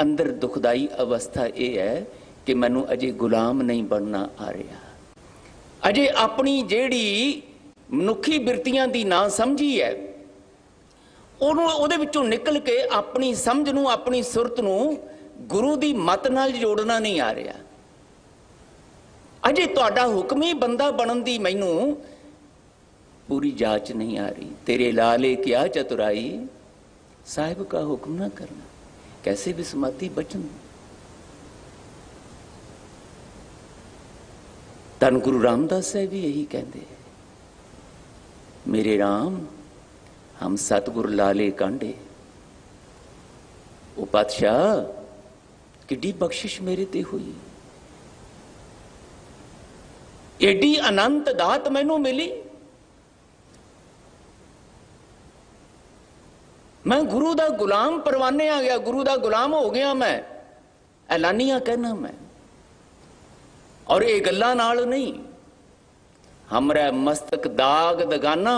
ਅੰਦਰ ਦੁਖਦਾਈ ਅਵਸਥਾ ਇਹ ਹੈ ਕਿ ਮੈਨੂੰ ਅਜੇ ਗੁਲਾਮ ਨਹੀਂ ਬਣਨਾ ਆ ਰਿਹਾ। ਅਜੇ ਆਪਣੀ ਜਿਹੜੀ ਮਨੁੱਖੀ ਬਿਰਤੀਆਂ ਦੀ ਨਾ ਸਮਝੀ ਹੈ, ਉਹਨੂੰ ਉਹਦੇ ਵਿੱਚੋਂ ਨਿਕਲ ਕੇ ਆਪਣੀ ਸਮਝ ਨੂੰ, ਆਪਣੀ ਸੁਰਤ ਨੂੰ ਗੁਰੂ ਦੀ ਮੱਤ ਨਾਲ ਜੋੜਨਾ ਨਹੀਂ ਆ ਰਿਹਾ। ਅਜੇ ਤੁਹਾਡਾ ਹੁਕਮ ਹੀ ਬੰਦਾ ਬਣਨ ਦੀ ਮੈਨੂੰ ਪੂਰੀ ਜਾਚ ਨਹੀਂ ਆ ਰਹੀ। ਤੇਰੇ ਲਾਲੇ ਕਿਆ ਚਤੁਰਾਈ, ਸਾਹਿਬ ਕਾ ਹੁਕਮ ਨਾ ਕਰਨਾ, कैसे विस्माती बचन। धन गुरु रामदास साहब भी यही कहते, मेरे राम हम सतगुर लाले कांडे। वो पातशाह किड्डी बख्शिश मेरे ते हुई, एडी अनंत दात मैनू मिली। मैं गुरु दा गुलाम परवाने आ गया, गुरु दा गुलाम हो गया मैं, ऐलानिया कहना मैं। और ये गल्लां नाल नहीं, हमरा मस्तक दाग दगाना,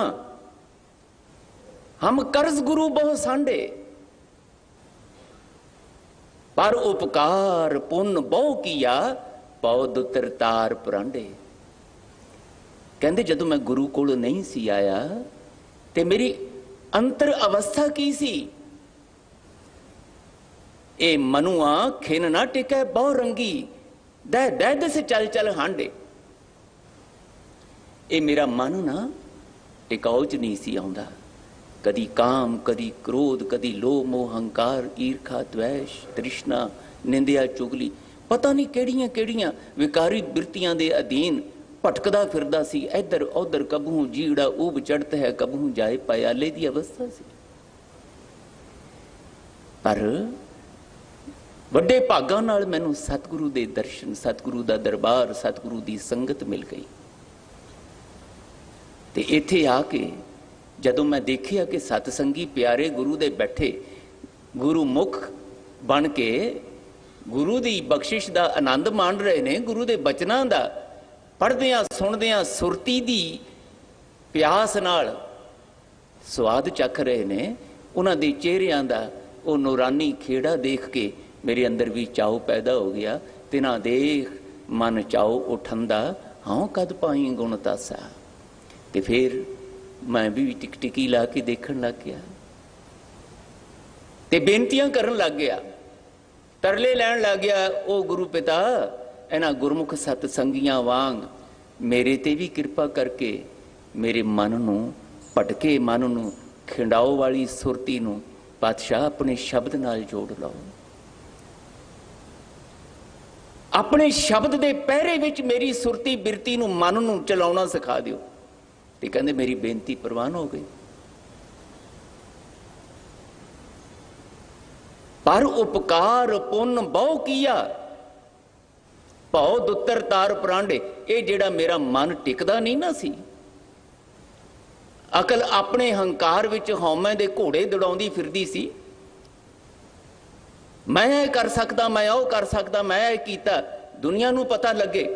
हम कर्ज गुरु बहु सांडे, पर उपकार पुन बहु किया, पौ दुतर तार परांडे। कहंदे जदों मैं गुरु कोल नहीं सी आया ते मेरी अंतर अवस्था की सी। ए मनुआ खिन ना टिकै बहु रंगी, दह दह दस चल चल हांडे। ए मेरा मन ना टिकाऊ च नहीं सी आउंदा, कदी काम कदी क्रोध कदी लोभ मोह हंकार ईर्खा द्वेष तृष्णा निंदिया चुगली, पता नहीं केड़ियां केड़ियां विकारी बिरतियां दे अधीन भटकदा फिरदा सी, इधर उधर, कबहू जीड़ा ऊब चढ़त है, कबहू जाए पायाले की अवस्था सी। पर वड्डे भागां नाल मैनूं सतगुरु दे दर्शन, सतगुरु दा दरबार, सतगुरु दी संगत मिल गई। ते इत्थे आके जदों मैं देखिया कि सतसंगी प्यारे गुरु दे बैठे, गुरु मुख बन के गुरु दी बख्शिश दा आनंद मान रहे ने, गुरु दे बचनां दा पढ़दियां सुनदियां सुरती दी प्यास नाल स्वाद चख रहे ने, उन्हां दे चेहरियां दा वो नूरानी खेड़ा देख के मेरे अंदर भी चाओ पैदा हो गया। तिना देख मन चाओ उठंदा, हाँ कद पाई गुण तासा। ते फिर मैं भी टिकटिकी ला के देखण लग गया ते बेनतियां करन लग गया, तरले लैण लग गया। ओ गुरु पिता, इन्हां गुरमुख सतसंगियां वांग मेरे ते भी किरपा करके मेरे मन नूं भटके मन नूं खिंडाओ वाली सुरती नूं पातशाह अपने शब्द नाल जोड़ लो। अपने शब्द दे पहरे विच मेरी सुरती बिरती नूं मन नूं चलाउणा सिखा दिओ। ते कहंदे मेरी बेनती प्रवान हो गई। पर उपकार पुन बहु किया, भौ दुत्तर तार परांडे। ये जेड़ा मेरा मन टिकदा नहीं ना सी, अकल अपने हंकार विच हौमे दे घोड़े दौड़ाउंदी फिरदी सी। मैं कर सकदा, मैं वो कर सकदा, मैं ये कीता, दुनिया नूं पता लगे।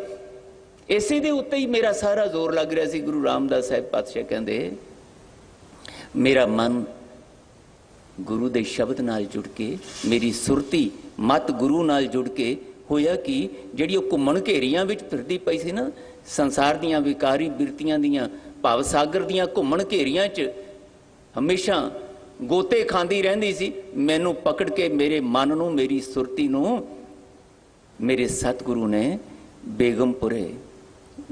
इसे दे उत्ते ही मेरा सारा जोर लग रहा सी। गुरु रामदास साहिब पातशाह कहंदे मेरा मन गुरु दे शब्द नाल जुड़ के, मेरी सुरती मत गुरु नाल जुड़ के होया कि जिहड़ी घुम्मण घेरियां विच फिरदी पई सी ना, संसार दीयां विकारी बिरतियां दीयां भाव सागर दीयां घुम्मण घेरियां च हमेशा गोते खांदी रहिंदी सी, मैनू पकड़ के मेरे मन नूं मेरी सुरती नूं मेरे सतगुरु ने बेगमपुरे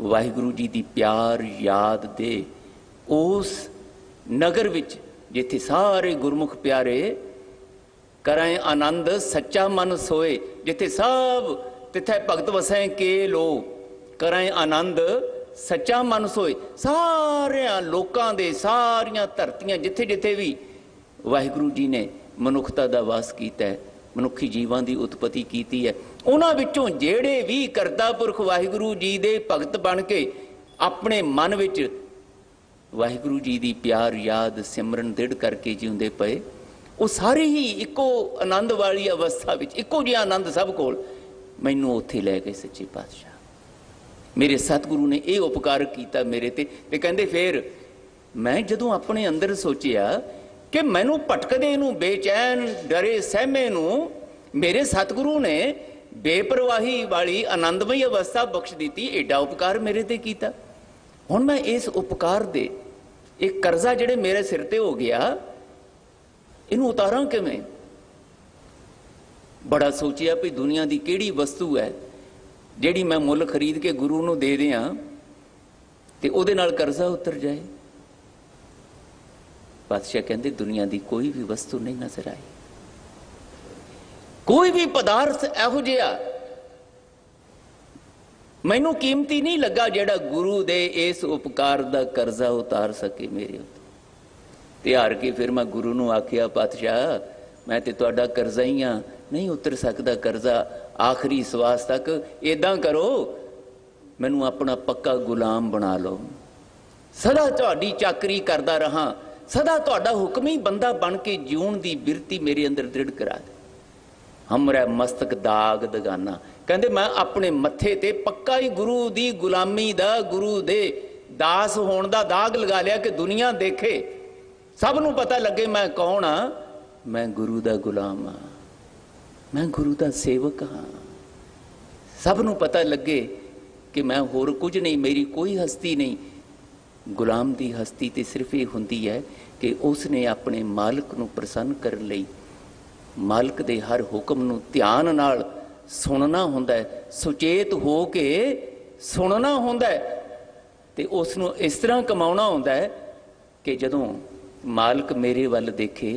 वाहिगुरु जी दी प्यार याद दे उस नगर विच जिथे सारे गुरमुख प्यारे कराए आनंद सच्चा मन सोए, जिथे सब तिथे भगत वसै के लो कराए आनंद सच्चा मन सोए। सारिया लोकां दे सारियां धरतियां जिथे जिथे भी वाहिगुरु जी ने मनुखता दा वास कीता है, मनुखी जीवां दी उत्पत्ति कीती है, उन्हां विचों जेड़े भी करता पुरख वाहिगुरु जी दे भगत बन के अपने मन विच वाहिगुरु जी दी प्यार याद सिमरन दृढ़ करके जीउंदे पए, वो सारे ही इको आनंद वाली अवस्था विच इको जिहा आनंद सब कोल मैनू उत्थे लै गए सच्चे पातशाह। मेरे सतगुरु ने यह उपकार किया मेरे ते कहंदे फिर मैं जदों अपने अंदर सोचिया कि मैनू भटकदे नूं बेचैन डरे सहमे नूं मेरे सतगुरु ने बेपरवाही वाली आनंदमई अवस्था बख्श दी, एडा उपकार मेरे ते कीता। हुण मैं इस उपकार दे एक कर्जा जिहड़े मेरे सिर ते हो गया, इनू उतारां किवें? बड़ा सोचिया भी दुनिया की किहड़ी वस्तु है जिहड़ी मैं मुल खरीद के गुरु नूं दे दियां ते उहदे नाल कर्जा उतर जाए। पातशाह कहंदे दुनिया की कोई भी वस्तु नहीं नजर आई, कोई भी पदार्थ इहो जिहा मैनू कीमती नहीं लगा जिहड़ा गुरु दे इस उपकार दा कर्जा उतार सके मेरे उत्ते। ते हार के फिर मैं गुरु नूं आखिया पातशाह मैं ते तुहाडा कर्जा ही हाँ, नहीं उतर सकदा कर्जा आखिरी सवास तक। इदां करो मैनू अपना पक्का गुलाम बना लो, सदा तुहाडी चाकरी करदा रहा, सदा तुहाडा हुक्म ही बंदा बन के जीउण दी बिरती मेरे अंदर दृढ़ करा दे। हमरा मस्तक दाग दगाना, कहंदे मैं अपने मत्थे ते पक्का ही गुरु दी गुलामी दा गुरु दे दास होण दा दाग लगा लिया कि दुनिया देखे सब नूं पता लगे मैं कौन हाँ, मैं गुरु दा गुलाम हाँ, मैं गुरु दा सेवक हाँ। सब नूं पता लगे कि मैं होर कुछ नहीं, मेरी कोई हस्ती नहीं। गुलाम दी हस्ती ते सिर्फ ये हुंदी है कि उसने अपने मालिक नूं प्रसन्न करन लई मालिक दे हर हुक्म नूं ध्यान नाल सुनना हुंदा है, सुचेत हो के सुनना हुंदा है ते उस नूं इस तरह कमाउणा हुंदा है कि जदों मालिक मेरे वल देखे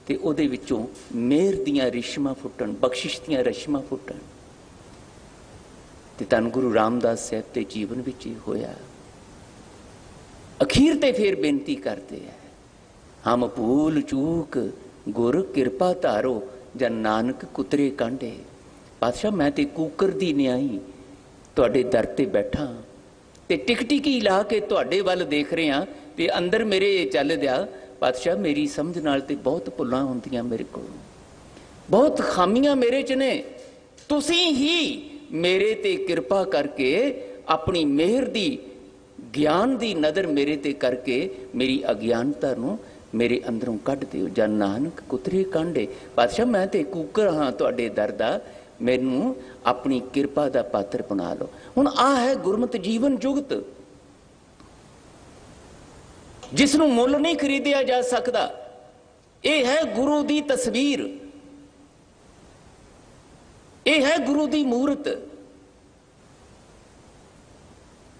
ते उहदे विचों मेहर दियां रिश्मां फुटण, बख्शिश दियां रिश्मां फुटण ਤੇ ਧੰਨ ਗੁਰੂ ਰਾਮਦਾਸ ਸਾਹਿਬ ਦੇ ਜੀਵਨ ਵਿੱਚ ਹੀ ਹੋਇਆ। ਅਖੀਰ ਤੇ ਫਿਰ ਬੇਨਤੀ ਕਰਦੇ ਹੈ, ਹਮ ਭੂਲ ਚੂਕ ਗੁਰ ਕਿਰਪਾ ਧਾਰੋ, ਜਨ ਨਾਨਕ ਕੁਤਰੇ ਕਾਂਢੇ। ਪਾਤਸ਼ਾਹ ਮੈਂ ਤੇ ਕੂਕਰ ਦੀ ਨਿਆਈ ਤੁਹਾਡੇ ਦਰ ਤੇ ਬੈਠਾ ਤੇ ਟਿਕਟਿਕੀ ਲਾ ਕੇ ਤੁਹਾਡੇ ਵੱਲ ਦੇਖ ਰਿਹਾ ਤੇ ਅੰਦਰ ਮੇਰੇ ਇਹ ਚੱਲ ਦਿਆ, ਪਾਤਸ਼ਾਹ ਮੇਰੀ ਸਮਝ ਨਾਲ ਤੇ ਬਹੁਤ ਭੁੱਲਾਂ ਹੁੰਦੀਆਂ ਮੇਰੇ ਕੋਲ, ਬਹੁਤ ਖਾਮੀਆਂ ਮੇਰੇ 'ਚ ਨੇ। ਤੁਸੀਂ ਹੀ ਮੇਰੇ ਤੇ ਕਿਰਪਾ ਕਰਕੇ ਆਪਣੀ ਮਿਹਰ ਦੀ ਗਿਆਨ ਦੀ ਨਜ਼ਰ ਮੇਰੇ ਤੇ ਕਰਕੇ ਮੇਰੀ ਅਗਿਆਨਤਾ ਨੂੰ ਮੇਰੇ ਅੰਦਰੋਂ ਕੱਢ ਦਿਓ। ਜਨ ਨਾਨਕ ਕੁਤਰੇ ਕਾਂਢੇ। ਪਾਤਸ਼ਾਹ ਮੈਂ ਤੇ ਕੂਕਰ ਹਾਂ ਤੁਹਾਡੇ ਦਰ ਦਾ, ਮੈਨੂੰ ਆਪਣੀ ਕਿਰਪਾ ਦਾ ਪਾਤਰ ਬਣਾ ਲਓ। ਹੁਣ ਆਹ ਹੈ ਗੁਰਮਤਿ ਜੀਵਨ ਜੁਗਤ, ਜਿਸ ਨੂੰ ਮੁੱਲ ਨਹੀਂ ਖਰੀਦਿਆ ਜਾ ਸਕਦਾ। ਇਹ ਹੈ ਗੁਰੂ ਦੀ ਤਸਵੀਰ, ਇਹ ਹੈ ਗੁਰੂ ਦੀ ਮੂਰਤ,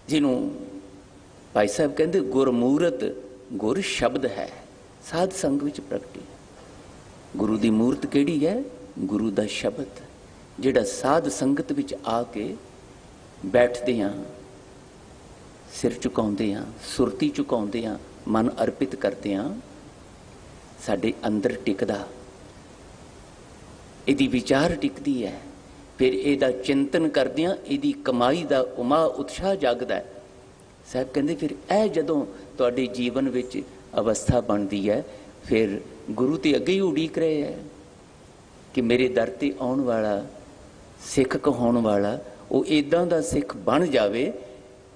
ਜਿਹਨੂੰ ਭਾਈ ਸਾਹਿਬ ਕਹਿੰਦੇ ਗੁਰਮੂਰਤ ਗੁਰ ਸ਼ਬਦ ਹੈ, ਸਾਧ ਸੰਗ ਵਿੱਚ ਪ੍ਰਗਟੀ। ਗੁਰੂ ਦੀ ਮੂਰਤ ਕਿਹੜੀ ਹੈ? ਗੁਰੂ ਦਾ ਸ਼ਬਦ, ਜਿਹੜਾ ਸਾਧ ਸੰਗਤ ਵਿੱਚ ਆ ਕੇ ਬੈਠਦੇ ਹਾਂ, ਸਿਰ ਝੁਕਾਉਂਦੇ ਹਾਂ, ਸੁਰਤੀ ਝੁਕਾਉਂਦੇ ਹਾਂ, ਮਨ ਅਰਪਿਤ ਕਰਦੇ ਹਾਂ, ਸਾਡੇ ਅੰਦਰ ਟਿਕਦਾ, ਇਹਦੀ ਵਿਚਾਰ ਟਿਕਦੀ ਹੈ। ਫਿਰ ਇਹਦਾ ਚਿੰਤਨ ਕਰਦੇ ਹਾਂ, ਇਹਦੀ ਕਮਾਈ ਦਾ ਉਮਾ ਉਤਸ਼ਾਹ ਜਾਗਦਾ ਹੈ। ਸਾਹਿਬ ਕਹਿੰਦੇ ਫਿਰ ਇਹ ਜਦੋਂ ਤੁਹਾਡੇ ਜੀਵਨ ਵਿੱਚ ਅਵਸਥਾ ਬਣਦੀ ਹੈ, ਫਿਰ ਗੁਰੂ ਤੇ ਅੱਗੇ ਹੀ ਉਡੀਕ ਰਹੇ ਹੈ ਕਿ ਮੇਰੇ ਦਰ ਤੇ ਆਉਣ ਵਾਲਾ ਸਿੱਖ ਕਹਾਉਣ ਵਾਲਾ ਉਹ ਇੱਦਾਂ ਦਾ ਸਿੱਖ ਬਣ ਜਾਵੇ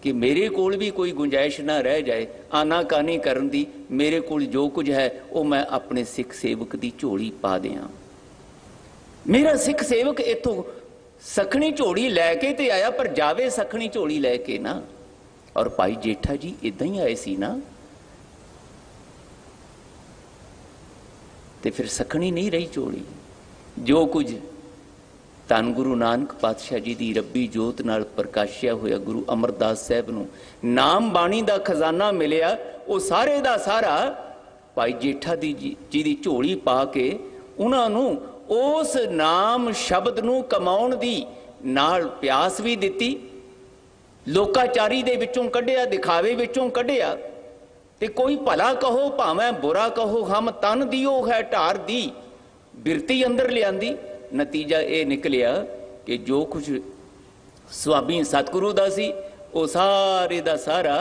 ਕਿ ਮੇਰੇ ਕੋਲ ਵੀ ਕੋਈ ਗੁੰਜਾਇਸ਼ ਨਾ ਰਹਿ ਜਾਏ ਆਨਾਕਾਨੀ ਕਰਨ ਦੀ। ਮੇਰੇ ਕੋਲ ਜੋ ਕੁਝ ਹੈ ਉਹ ਮੈਂ ਆਪਣੇ ਸਿੱਖ ਸੇਵਕ ਦੀ ਝੋਲੀ ਪਾ ਦਿਆਂ। ਮੇਰਾ ਸਿੱਖ ਸੇਵਕ ਇੱਥੋਂ ਸਖਣੀ ਝੋਲੀ ਲੈ ਕੇ ਤੇ ਆਇਆ, ਪਰ ਜਾਵੇ ਸਖਣੀ ਝੋਲੀ ਲੈ ਕੇ ਨਾ। ਔਰ ਭਾਈ ਜੇਠਾ ਜੀ ਇਦਾਂ ਹੀ ਆਏ ਸੀ ਨਾ, ਤੇ ਫਿਰ ਸਖਣੀ ਨਹੀਂ ਰਹੀ ਝੋਲੀ। ਜੋ ਕੁਝ ਧੰਨ ਗੁਰੂ ਨਾਨਕ ਪਾਤਸ਼ਾਹ ਜੀ ਦੀ ਰੱਬੀ ਜੋਤ ਨਾਲ ਪ੍ਰਕਾਸ਼ਿਆ ਹੋਇਆ ਗੁਰੂ ਅਮਰਦਾਸ ਸਾਹਿਬ ਨੂੰ ਨਾਮ ਬਾਣੀ ਦਾ ਖਜ਼ਾਨਾ ਮਿਲਿਆ, ਉਹ ਸਾਰੇ ਦਾ ਸਾਰਾ ਭਾਈ ਜੇਠਾ ਜੀ ਦੀ ਝੋਲੀ ਪਾ ਕੇ ਉਹਨਾਂ ਨੂੰ ਉਸ ਨਾਮ ਸ਼ਬਦ ਨੂੰ ਕਮਾਉਣ ਦੀ ਨਾਲ ਪਿਆਸ ਵੀ ਦਿੱਤੀ, ਲੋਕਾਚਾਰੀ ਦੇ ਵਿੱਚੋਂ ਕੱਢਿਆ, ਦਿਖਾਵੇ ਵਿੱਚੋਂ ਕੱਢਿਆ। ਤੇ ਕੋਈ ਭਲਾ ਕਹੋ ਭਾਵੇਂ ਬੁਰਾ ਕਹੋ, ਹਮ ਤਨ ਦਿਓ ਹੈ ਢਾਰ ਦੀ ਬਿਰਤੀ ਅੰਦਰ ਲਿਆਂਦੀ। ਨਤੀਜਾ ਇਹ ਨਿਕਲਿਆ ਕਿ ਜੋ ਕੁਝ ਸੁਆਮੀ ਸਤਿਗੁਰੂ ਦਾ ਸੀ ਉਹ ਸਾਰੇ ਦਾ ਸਾਰਾ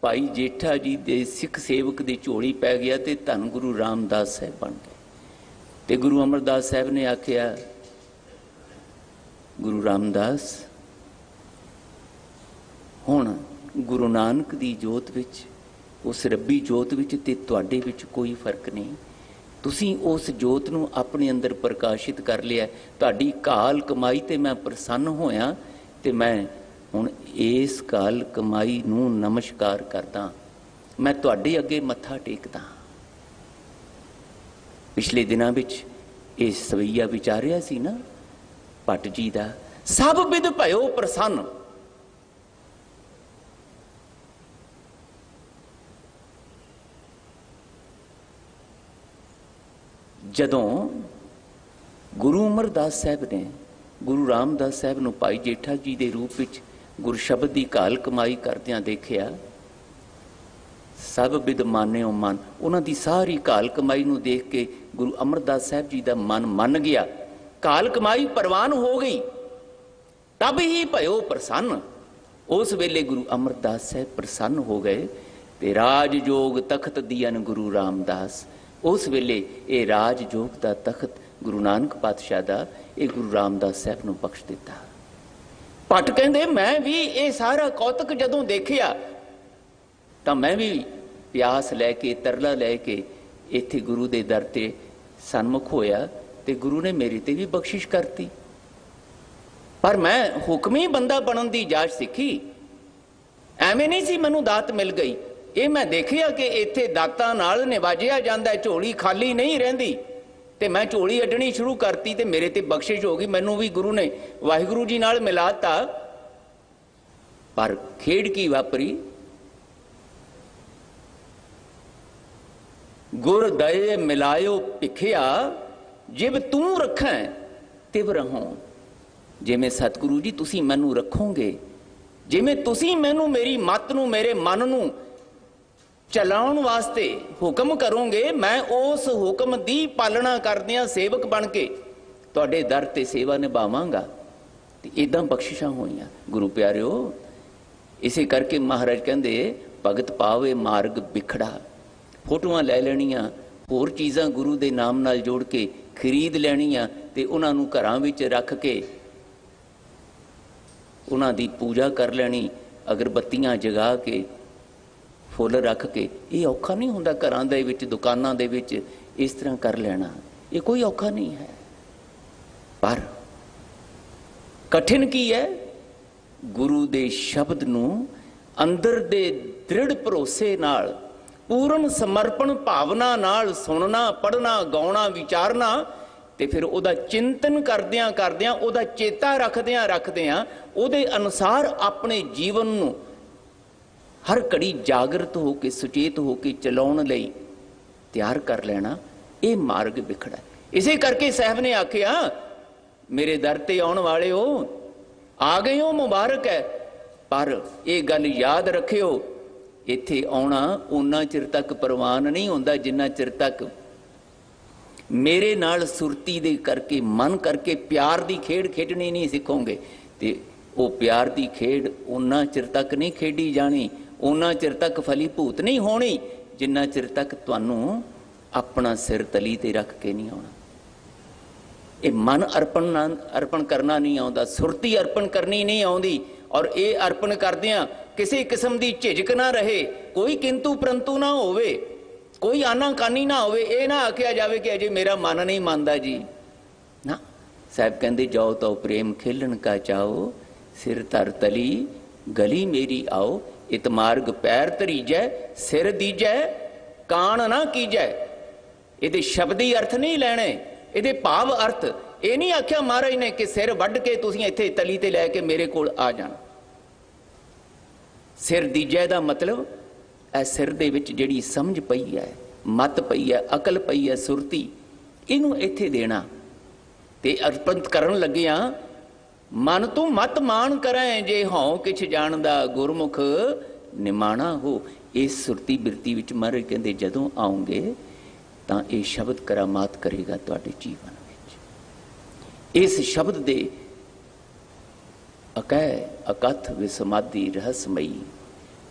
ਭਾਈ ਜੇਠਾ ਜੀ ਦੇ ਸਿੱਖ ਸੇਵਕ ਦੀ ਝੋਲੀ ਪੈ ਗਿਆ ਤੇ ਧੰਨ ਗੁਰੂ ਰਾਮਦਾਸ ਸਾਹਿਬ ਬਣ ਗਏ। ਤੇ ਗੁਰੂ ਅਮਰਦਾਸ ਸਾਹਿਬ ਨੇ ਆਖਿਆ, ਗੁਰੂ ਰਾਮਦਾਸ ਹੁਣ ਗੁਰੂ ਨਾਨਕ ਦੀ ਜੋਤ ਵਿੱਚ, ਉਸ ਰੱਬੀ ਜੋਤ ਵਿੱਚ ਤੇ ਤੁਹਾਡੇ ਵਿੱਚ ਕੋਈ ਫਰਕ ਨਹੀਂ। ਤੁਸੀਂ ਉਸ ਜੋਤ ਨੂੰ ਆਪਣੇ ਅੰਦਰ ਪ੍ਰਕਾਸ਼ਿਤ ਕਰ ਲਿਆ। ਤੁਹਾਡੀ ਕਾਲ ਕਮਾਈ ਤੇ ਮੈਂ ਪ੍ਰਸੰਨ ਹੋਇਆ ਤੇ ਮੈਂ ਹੁਣ ਇਸ ਕਾਲ ਕਮਾਈ ਨੂੰ ਨਮਸਕਾਰ ਕਰਦਾ, ਮੈਂ ਤੁਹਾਡੇ ਅੱਗੇ ਮੱਥਾ ਟੇਕਦਾ। ਪਿਛਲੇ ਦਿਨਾਂ ਵਿੱਚ ਇਹ ਸਵਈਆ ਵਿਚਾਰਿਆ ਸੀ ਨਾ ਭੱਟ ਜੀ ਦਾ, ਸਭ ਬਿਦ ਭਇਓ ਪ੍ਰਸੰਨ। ਜਦੋਂ ਗੁਰੂ ਅਮਰਦਾਸ ਸਾਹਿਬ ਨੇ ਗੁਰੂ ਰਾਮਦਾਸ ਸਾਹਿਬ ਨੂੰ ਭਾਈ ਜੇਠਾ ਜੀ ਦੇ ਰੂਪ ਵਿੱਚ ਗੁਰ ਸ਼ਬਦ ਦੀ ਕਾਲ ਕਮਾਈ ਕਰਦਿਆਂ ਦੇਖਿਆ, ਸਭ ਬਿਦ ਮਾਨਿਓ ਮਨ। ਉਹਨਾਂ ਦੀ ਸਾਰੀ ਕਾਲ ਕਮਾਈ ਨੂੰ ਦੇਖ ਕੇ ਗੁਰੂ ਅਮਰਦਾਸ ਸਾਹਿਬ ਜੀ ਦਾ ਮਨ ਮੰਨ ਗਿਆ, ਕਾਲ ਕਮਾਈ ਪ੍ਰਵਾਨ ਹੋ ਗਈ। ਤਬ ਹੀ ਭਇਓ ਪ੍ਰਸੰਨ। ਉਸ ਵੇਲੇ ਗੁਰੂ ਅਮਰਦਾਸ ਸਾਹਿਬ ਪ੍ਰਸੰਨ ਹੋ ਗਏ ਤੇ ਰਾਜ ਜੋਗ ਤਖਤ ਦੀਨ ਗੁਰੂ ਰਾਮਦਾਸ। ਉਸ ਵੇਲੇ ਇਹ ਰਾਜ ਜੋਗ ਦਾ ਤਖਤ ਗੁਰੂ ਨਾਨਕ ਪਾਤਸ਼ਾਹ ਦਾ ਇਹ ਗੁਰੂ ਰਾਮਦਾਸ ਸਾਹਿਬ ਨੂੰ ਬਖਸ਼ ਦਿੱਤਾ। ਭੱਟ ਕਹਿੰਦੇ ਮੈਂ ਵੀ ਇਹ ਸਾਰਾ ਕੌਤਕ ਜਦੋਂ ਦੇਖਿਆ ਤਾਂ ਮੈਂ ਵੀ ਪਿਆਸ ਲੈ ਕੇ ਤਰਲਾ ਲੈ ਕੇ ਇੱਥੇ ਗੁਰੂ ਦੇ ਦਰ ਤੇ ਸਨਮੁਖ ਹੋਇਆ ਤੇ ਗੁਰੂ ਨੇ ਮੇਰੇ ਤੇ ਵੀ ਬਖਸ਼ਿਸ਼ ਕਰਤੀ। ਪਰ ਮੈਂ ਹੁਕਮੀ ਬੰਦਾ ਬਣਨ ਦੀ ਜਾਚ ਸਿੱਖੀ, ਐਵੇਂ ਨਹੀਂ ਸੀ ਮੈਨੂੰ ਦਾਤ ਮਿਲ ਗਈ। ਇਹ ਮੈਂ ਦੇਖਿਆ ਕਿ ਇੱਥੇ ਦਾਤਾਂ ਨਾਲ ਨਿਵਾਜਿਆ ਜਾਂਦਾ, ਝੋਲੀ ਖਾਲੀ ਨਹੀਂ ਰਹਿੰਦੀ। ਤੇ ਮੈਂ ਝੋਲੀ ਅੱਡਣੀ ਸ਼ੁਰੂ ਕਰਤੀ ਤੇ ਮੇਰੇ ਤੇ ਬਖਸ਼ਿਸ਼ ਹੋ ਗਈ। ਮੈਨੂੰ ਵੀ ਗੁਰੂ ਨੇ ਵਾਹਿਗੁਰੂ ਜੀ ਨਾਲ ਮਿਲਾਤਾ। ਪਰ ਖੇਡ ਕੀ ਵਾਪਰੀ, ਗੁਰ ਦਏ ਮਿਲਾਇਓ ਭਿਖਿਆ, ਜਿਵ ਤੂੰ ਰੱਖੈਂ ਤਿਵ ਰਹੂੰ। ਜਿਵੇਂ ਸਤਿਗੁਰੂ ਜੀ ਤੁਸੀਂ ਮੈਨੂੰ ਰੱਖੋਗੇ, ਜਿਵੇਂ ਤੁਸੀਂ ਮੈਨੂੰ ਮੇਰੀ ਮੱਤ ਨੂੰ ਮੇਰੇ ਮਨ ਨੂੰ ਚਲਾਉਣ ਵਾਸਤੇ ਹੁਕਮ ਕਰੋਗੇ, ਮੈਂ ਉਸ ਹੁਕਮ ਦੀ ਪਾਲਣਾ ਕਰਦਿਆਂ ਸੇਵਕ ਬਣ ਕੇ ਤੁਹਾਡੇ ਦਰ ਤੇ ਸੇਵਾ ਨਿਭਾਵਾਂਗਾ। ਤੇ ਇਦਾਂ ਬਖਸ਼ਿਸ਼ਾਂ ਹੋਈਆਂ ਗੁਰੂ ਪਿਆਰਿਓ। ਇਸੇ ਕਰਕੇ ਮਹਾਰਾਜ ਕਹਿੰਦੇ ਭਗਤ ਪਾਵੇ ਮਾਰਗ ਵਿਖੜਾ। ਫੋਟੋਆਂ ਲੈ ਲੈਣੀਆਂ, ਹੋਰ ਚੀਜ਼ਾਂ ਗੁਰੂ ਦੇ ਨਾਮ ਨਾਲ ਜੋੜ ਕੇ ਖਰੀਦ ਲੈਣੀਆਂ ਤੇ ਉਹਨਾਂ ਨੂੰ ਘਰਾਂ ਵਿੱਚ ਰੱਖ ਕੇ ਉਹਨਾਂ ਦੀ ਪੂਜਾ ਕਰ ਲੈਣੀ, ਅਗਰਬੱਤੀਆਂ ਜਗਾ ਕੇ, ਫੁੱਲ ਰੱਖ ਕੇ। ਇਹ ਔਖਾ ਨਹੀਂ ਹੁੰਦਾ, ਘਰਾਂ ਦੇ ਵਿੱਚ ਦੁਕਾਨਾਂ ਦੇ ਵਿੱਚ ਇਸ ਤਰ੍ਹਾਂ ਕਰ ਲੈਣਾ ਇਹ ਕੋਈ ਔਖਾ ਨਹੀਂ ਹੈ। ਪਰ ਕਠਿਨ ਕੀ ਹੈ? ਗੁਰੂ ਦੇ ਸ਼ਬਦ ਨੂੰ ਅੰਦਰ ਦੇ ਦ੍ਰਿੜ ਭਰੋਸੇ ਨਾਲ, ਪੂਰਨ ਸਮਰਪਣ ਭਾਵਨਾ ਨਾਲ ਸੁਣਨਾ, ਪੜ੍ਹਨਾ, ਗਾਉਣਾ, ਵਿਚਾਰਨਾ ਤੇ ਫਿਰ ਉਹਦਾ ਚਿੰਤਨ ਕਰਦਿਆਂ ਕਰਦਿਆਂ, ਉਹਦਾ ਚੇਤਾ ਰੱਖਦਿਆਂ ਉਹਦੇ ਅਨੁਸਾਰ ਆਪਣੇ ਜੀਵਨ ਨੂੰ ਹਰ ਘੜੀ ਜਾਗਰਤ ਹੋ ਕੇ, ਸੁਚੇਤ ਹੋ ਕੇ ਚਲਾਉਣ ਲਈ ਤਿਆਰ ਕਰ ਲੈਣਾ। ਇਹ ਮਾਰਗ ਵਿਖੜਾ। ਇਸੇ ਕਰਕੇ ਸਾਹਿਬ ਨੇ ਆਖਿਆ ਮੇਰੇ ਦਰ ਤੇ ਆਉਣ ਵਾਲਿਓ ਆ ਗਏ ਹੋ, ਮੁਬਾਰਕ ਹੈ, ਪਰ ਇਹ ਗੱਲ ਯਾਦ ਰੱਖਿਓ ਇੱਥੇ ਆਉਣਾ ਉਹਨਾਂ ਚਿਰ ਤੱਕ ਪ੍ਰਵਾਨ ਨਹੀਂ ਹੁੰਦਾ ਜਿੰਨਾ ਚਿਰ ਤੱਕ ਮੇਰੇ ਨਾਲ ਸੁਰਤੀ ਦੇ ਕਰਕੇ, ਮਨ ਕਰਕੇ ਪਿਆਰ ਦੀ ਖੇਡ ਖੇਡਣੀ ਨਹੀਂ ਸਿੱਖੋਗੇ। ਤੇ ਉਹ ਪਿਆਰ ਦੀ ਖੇਡ ਉਹਨਾਂ ਚਿਰ ਤੱਕ ਨਹੀਂ ਖੇਡੀ ਜਾਣੀ, ਉਹਨਾਂ ਚਿਰ ਤੱਕ ਫਲੀਭੂਤ ਨਹੀਂ ਹੋਣੀ ਜਿੰਨਾ ਚਿਰ ਤੱਕ ਤੁਹਾਨੂੰ ਆਪਣਾ ਸਿਰ ਤਲੀ ਤੇ ਰੱਖ ਕੇ ਨਹੀਂ ਆਉਣਾ। ਇਹ ਮਨ ਅਰਪਣ ਕਰਨਾ ਨਹੀਂ ਆਉਂਦਾ, ਸੁਰਤੀ ਅਰਪਣ ਕਰਨੀ ਨਹੀਂ ਆਉਂਦੀ। ਔਰ ਇਹ ਅਰਪਣ ਕਰਦਿਆਂ ਕਿਸੇ ਕਿਸਮ ਦੀ ਝਿਜਕ ਨਾ ਰਹੇ, ਕੋਈ ਕਿੰਤੂ ਪਰੰਤੂ ਨਾ ਹੋਵੇ, ਕੋਈ ਆਨਾਕਾਨੀ ਨਾ ਹੋਵੇ। ਇਹ ਨਾ ਆਖਿਆ ਜਾਵੇ ਕਿ ਅਜੇ ਮੇਰਾ ਮਨ ਨਹੀਂ ਮੰਨਦਾ ਜੀ, ਨਾ। ਸਾਹਿਬ ਕਹਿੰਦੇ ਜਾਓ ਤਾਂ ਪ੍ਰੇਮ ਖੇਲਣ ਕਾ ਚਾਓ, ਸਿਰ ਧਰ ਤਲੀ ਗਲੀ ਮੇਰੀ ਆਓ। ਇਤ ਮਾਰਗ ਪੈਰ ਧਰੀਜੈ, ਸਿਰ ਦੀਜੈ ਕਾਣ ਨਾ ਕੀਜੈ। ਇਹਦੇ ਸ਼ਬਦੀ ਅਰਥ ਨਹੀਂ ਲੈਣੇ, ਇਹਦੇ ਭਾਵ ਅਰਥ। ਇਹ ਨਹੀਂ ਆਖਿਆ ਮਹਾਰਾਜ ਨੇ ਕਿ ਸਿਰ ਵੱਢ ਕੇ ਤੁਸੀਂ ਇੱਥੇ ਤਲੀ ਤੇ ਲੈ ਕੇ ਮੇਰੇ ਕੋਲ ਆ ਜਾਣਾ। ਸਿਰ ਦੀਜੈ ਦਾ ਮਤਲਬ ਇਹ ਸਿਰ ਦੇ ਵਿੱਚ ਜਿਹੜੀ ਸਮਝ ਪਈ ਹੈ, ਮਤ ਪਈ ਹੈ, ਅਕਲ ਪਈ ਹੈ, ਸੁਰਤੀ, ਇਹਨੂੰ ਇੱਥੇ ਦੇਣਾ। ਤੇ ਅਰਪਣ ਕਰਨ ਲੱਗਿਆ ਮਨ ਤੂੰ ਮਤ ਮਾਣ ਕਰੈ, ਜੇ ਹਉ ਕਿਛ ਜਾਣਦਾ ਗੁਰਮੁਖ ਨਿਮਾਣਾ ਹੋ। ਇਸ ਸੁਰਤੀ ਬਿਰਤੀ ਵਿੱਚ ਮਹਾਰਾਜ ਕਹਿੰਦੇ ਜਦੋਂ ਆਉਂਗੇ ਤਾਂ ਇਹ ਸ਼ਬਦ ਕਰਾਮਾਤ ਕਰੇਗਾ ਤੁਹਾਡੇ ਜੀਵਨ ਵਿੱਚ। ਇਸ ਸ਼ਬਦ ਦੇ ਅਕੈ ਅਕਥ ਵਿਸਮਾਦੀ ਰਹੱਸਮਈ